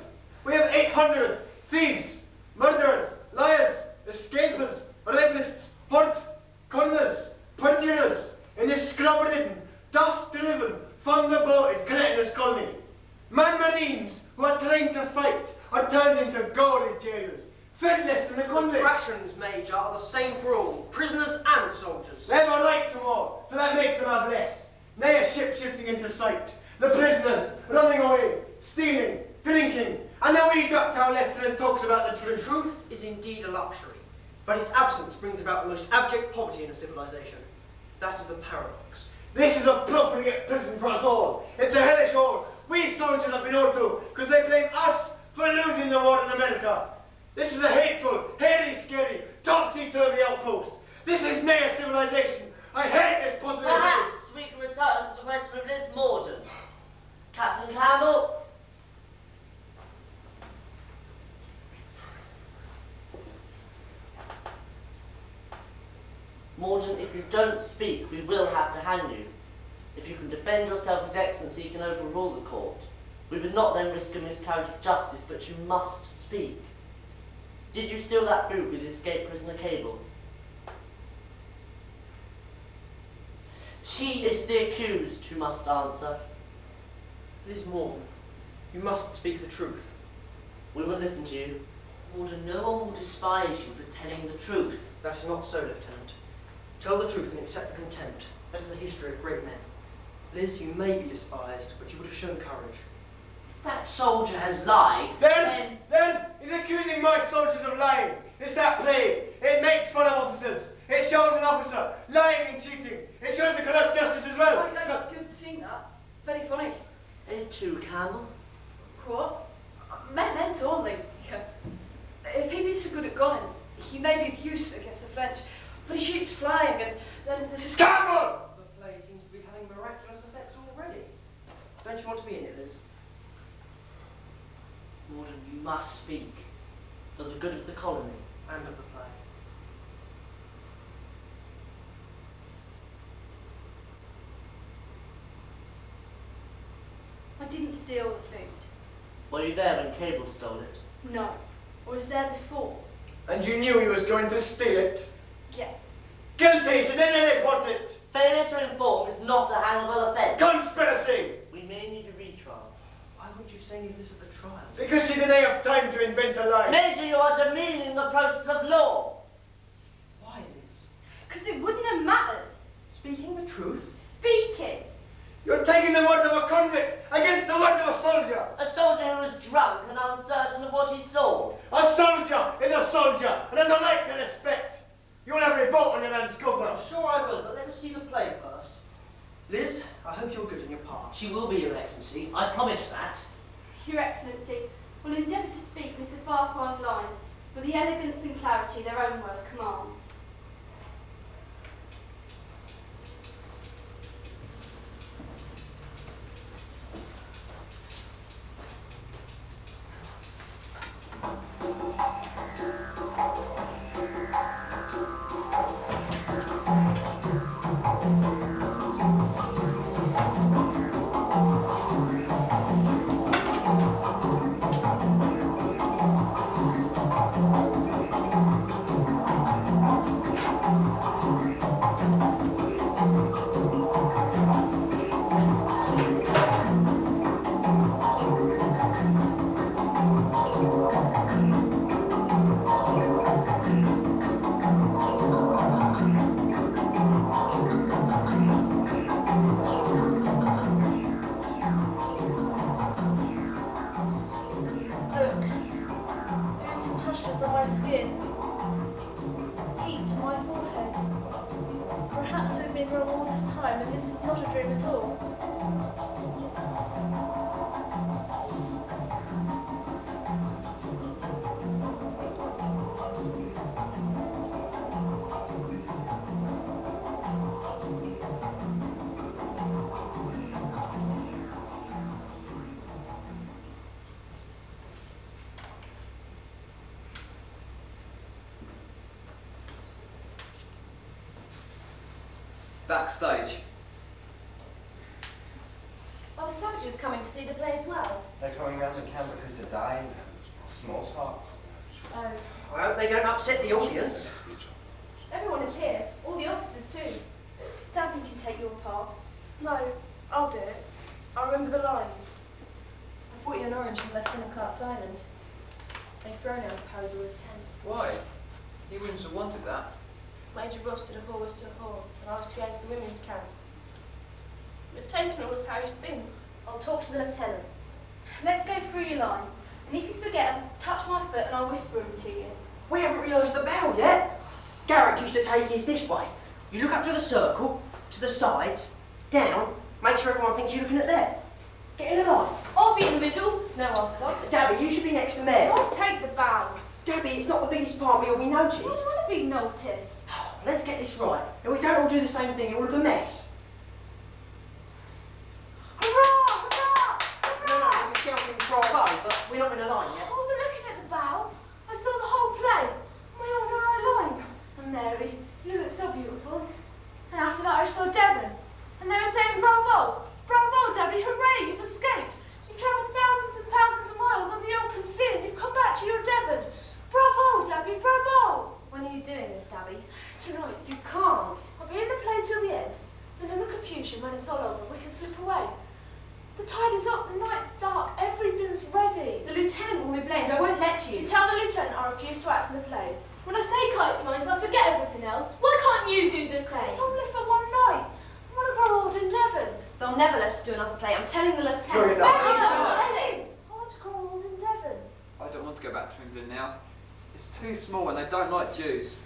We have 800 thieves, murderers, liars, escapers, rapists, hurt, conners, perjurers in this scrub-ridden, dust-driven, thunder-bloated, cretinous colony. Man-marines who are trying to fight are turned into gaudy jailers, fitless in the The convicts. rations, Major, are the same for all, prisoners and soldiers. They have a right to more, so that makes them our blessed. Nay, a ship shifting into sight, the prisoners running away, stealing, drinking, and the wee ducktown lieutenant talks about the truth. Truth is indeed a luxury, but its absence brings about the most abject poverty in a civilization. That is the paradox. This is a profligate prison for us all. It's a hellish hole. We soldiers have been owed to because they blame us for losing the war in America. This is a hateful, hairy, scary, topsy-turvy outpost. This is near civilization. I hate this possibility. Perhaps we can return to the question of Liz Morden. Captain Campbell. Morden, if you don't speak, we will have to hang you. If you can defend yourself, His Excellency can overrule the court. We would not then risk a miscarriage of justice, but you must speak. Did you steal that boot with the escaped prisoner Cable? She is the accused who must answer. Liz Morgan, you must speak the truth. We will listen to you. Morden, no one will despise you for telling the truth. That is not so, Lieutenant. Tell the truth and accept the contempt. That is the history of great men. Liz, you may be despised, but you would have shown courage. If that soldier has lied, Then he's accusing my soldiers of lying. It's that play. It makes fun of officers. It shows an officer lying and cheating. It shows the corrupt justice as well. Good seeing that. Very funny. It too, Campbell. What? Meant only. If he be so good at gunning, he may be of use against the French, but he shoots flying, and then there's his... Campbell! The play seems to be having miraculous effects already. Don't you want to be in it, Liz? Morden, you must speak. For the good of the colony. And of the play. I didn't steal the food. Were you there when Cable stole it? No. I was there before. And you knew he was going to steal it. Yes. Guilty, so then report it. Failure to inform is not a hangable offence. Conspiracy! We may need a retrial. Why would you say any of this at the trial? Because she didn't have time to invent a lie. Major, you are demeaning the process of law. Why, Liz? Because it wouldn't have mattered. Speaking the truth? Speaking. You're taking the word of a convict against the word of a soldier. A soldier who was drunk and uncertain of what he saw. A soldier is a soldier and has a right to respect. You'll have a vote on your man's governor. Sure I will, but let us see the play first. Liz, I hope you're good in your part. She will be, Your Excellency. I promise that. Your Excellency will endeavour to speak Mr. Farquhar's lines with the elegance and clarity their own word commands. less time, and this is not a dream at all. Backstage. Are the savages coming to see the play as well? They're coming round to camp because they're dying. Small talk. Oh, I hope they don't upset the audience. everyone is here. All the officers too. Daddy can take your part. No, I'll do it. I remember the lines. I fought you in Orange on Lieutenant Clark's Island. They've thrown out of Parador's tent. Why? He wouldn't have wanted that. Major Ross said a whore was to a whore, and I was to go to the women's camp. We've taken all of Harry's things. I'll talk to the lieutenant. Let's go through your line. And if you forget them, touch my foot and I'll whisper them to you. We haven't rehearsed the bow yet. Garrick used to take his this way. You look up to the circle, to the sides, down, make sure everyone thinks you're looking at them. Get in a line. I'll be in the middle. No, Oscott. Dabby, you should be next to Mary. I'll take the bow. Dabby, it's not the biggest part, but you'll be noticed. I don't want to be noticed. Let's get this right. If we don't all do the same thing, it will look a mess. Hurrah! Hurrah! No, we can shout in bravo, but we're not in a line yet. I wasn't looking at the bow. I saw the whole play. We all know our lines. And Mary, you look so beautiful. And after that I saw Devon. And they were saying bravo! Bravo, Debbie, hooray, you've escaped. You've travelled thousands and thousands of miles on the open sea and you've come back to your Devon. Bravo, Debbie, bravo! When are you doing this, Debbie? Tonight. You can't. I'll be in the play till the end. And in the confusion, when it's all over, we can slip away. The tide is up, the night's dark, everything's ready. The lieutenant will be blamed, I won't let you. You tell the lieutenant I refuse to act in the play. When I say Kite's lines, I forget everything else. Why can't you do the same? It's only for one night. I want to grow old in Devon. They'll never let us do another play. I'm telling the lieutenant. You're not. I want to grow old in Devon. I don't want to go back to England now. It's too small and they don't like Jews.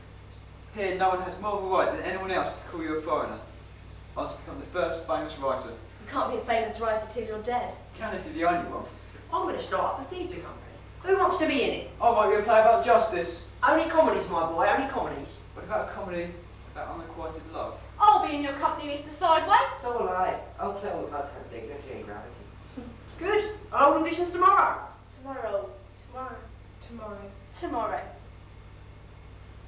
Here, no one has more of a right than anyone else to call you a foreigner. I want to become the first famous writer. You can't be a famous writer till you're dead. You can if you're the only one. I'm going to start up a theatre company. Who wants to be in it? I might be a play about justice. Only comedies, my boy, only comedies. What about a comedy about unrequited love? I'll be in your company, Mr. Sideways. So will I. I'll play all about her dignity and gravity. Good. I'll hold auditions tomorrow. Tomorrow. Tomorrow. Tomorrow. Tomorrow.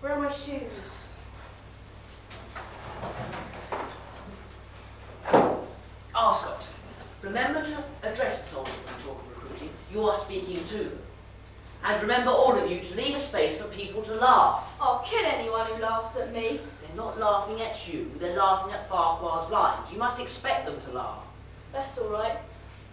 Where are my shoes? Arscott, remember to address the soldiers when you talk of recruiting. You are speaking to them. And remember, all of you, to leave a space for people to laugh. I'll kill anyone who laughs at me. They're not laughing at you, they're laughing at Farquhar's lines. You must expect them to laugh. That's all right.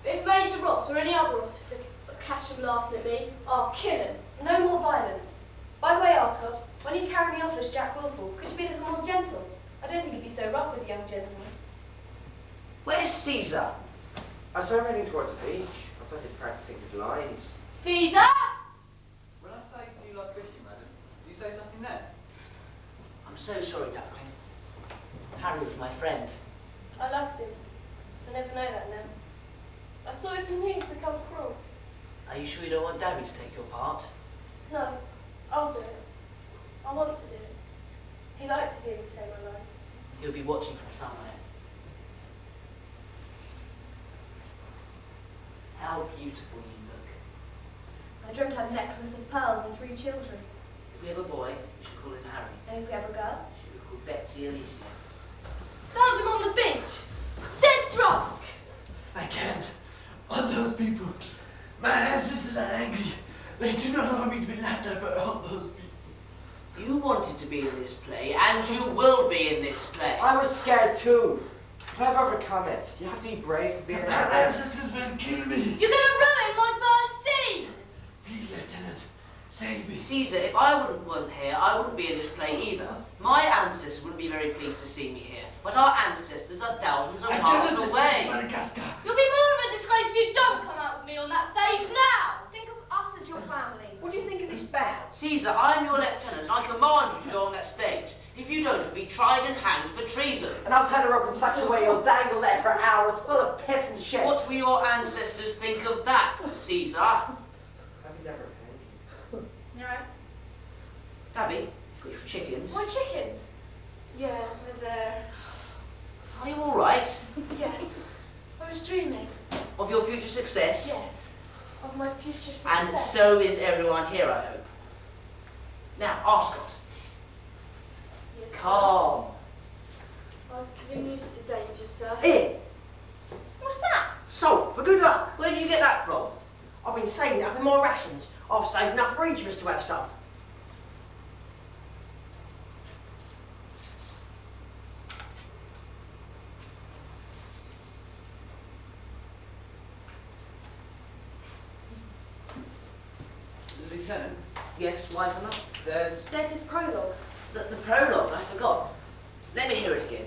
But if Major Ross or any other officer catch him laughing at me, I'll kill him. No more violence. By the way, Artod, when you carry me off as Jack Wilful, could you be a little more gentle? I don't think you'd be so rough with a young gentleman. Where's Caesar? I saw him heading towards the beach. I thought he'd practicing his lines. Caesar! When I say, do you like fishing, madam, do you say something then? I'm so sorry, Duckling. Harry was my friend. I loved him. I never know that now. I thought if he knew he'd become cruel. Are you sure you don't want Dabby to take your part? No, I'll do it. I want to do it. He likes to hear me say my lines. He'll be watching from somewhere. How beautiful you look. I dreamt I had a necklace of pearls and 3 children. If we have a boy, we should call him Harry. And if we have a girl? She would be called Betsy Alicia. Found him on the beach, dead drunk. I can't. All those people. My ancestors are angry. They do not want me to be laughed at by all those people. You wanted to be in this play, and you will be in this play. I was scared too. But I've overcome it. You have to be brave to be in My that. ancestors will kill me. You're gonna ruin my first scene. Please, Lieutenant, save me. Caesar, if I weren't here, I wouldn't be in this play either. My ancestors wouldn't be very pleased to see me here, but our ancestors are thousands of miles away. Madagascar. You'll be more of a disgrace if you don't come out with me on that stage now. Think of us as your family. What do you think of this bow? Caesar, I'm your lieutenant, and I command you to go on that stage. If you don't, you'll be tried and hanged for treason. And I'll turn her up in such a way you'll dangle there for hours, full of piss and shit. What will your ancestors think of that, Caesar? I could never hang you. No. Dabby, got your chickens? My chickens? Yeah, they're there. Are you all right? Yes. I was dreaming. Of your future success? Yes. Of my future success. And so is everyone here, I hope. Now, Arscott. Yes, sir. Calm. I've been used to danger, sir. Here, What's that? salt, for good luck. Where did you get that from? I've been saving it up in my rations. I've saved enough for each of us to have some. Lieutenant, Yes, wise enough. there's... There's his prologue. The prologue, I forgot. Let me hear it again.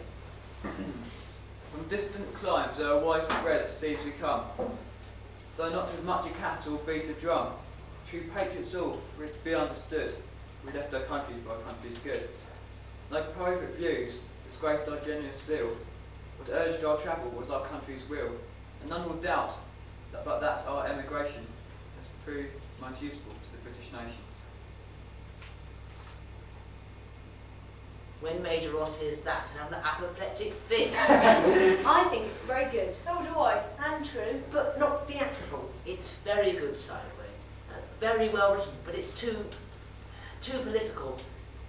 From distant climes our widespread seas we come, though not with much of cattle beat a drum. True patriots all, for it to be understood, we left our country for our country's good. No private views disgraced our genuine zeal. What urged our travel was our country's will, and none will doubt that but that our emigration has proved most useful to the British nation. When Major Ross hears that, he'll have an apoplectic fit. I think it's very good. So do I. And true. But not theatrical. It's very good, Sideway. Very well written, but it's too political.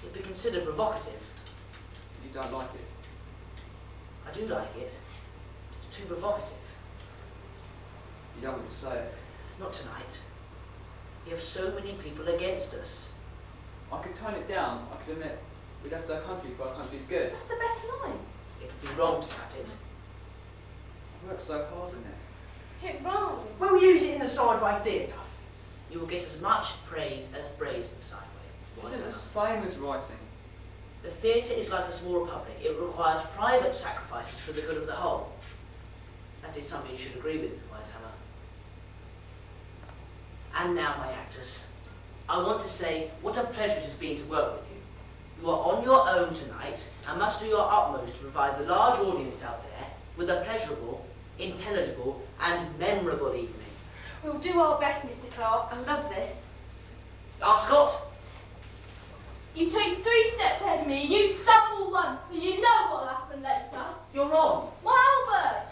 It'd be considered provocative. You don't like it? I do like it. It's too provocative. You don't want to say it? Not tonight. We have so many people against us. I could tone it down. I could admit we left our country for our country's good. That's the best line. It would be wrong to cut it. I worked so hard on it. It rhymes. We'll use it in the sideway theatre. You will get as much praise as brazen, Sideway. This is the same as writing. The theatre is like a small republic. It requires private sacrifices for the good of the whole. That is something you should agree with, Wisehammer. And now, my actors, I want to say what a pleasure it has been to work with you. You are on your own tonight and must do your utmost to provide the large audience out there with a pleasurable, intelligible and memorable evening. We'll do our best, Mr. Clark. I love this. Arscott, You take 3 steps ahead of me and you stumble once, so you know what'll happen later. you're wrong. Why, Albert?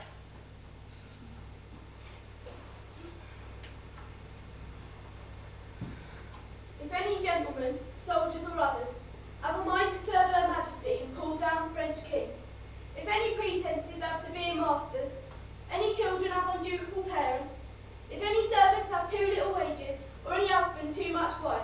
If any gentlemen, soldiers or others, have a mind to serve her majesty and pull down the French king, if any pretences have severe masters, any children have undutiful parents, if any servants have too little wages, or any husband too much wife,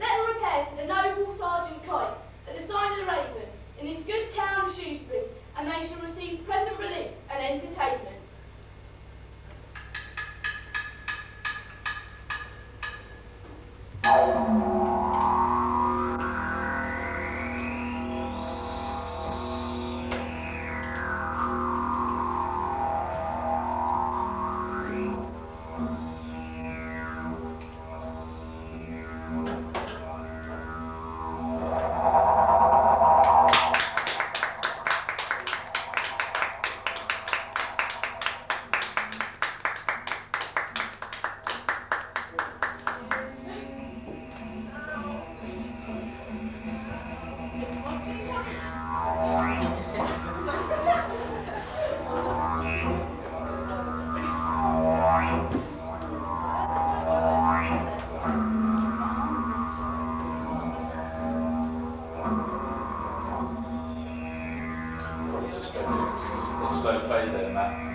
let them repair to the noble Sergeant Kite at the sign of the Raven in this good town of Shrewsbury, and they shall receive present relief and entertainment. A slow fade there, Matt.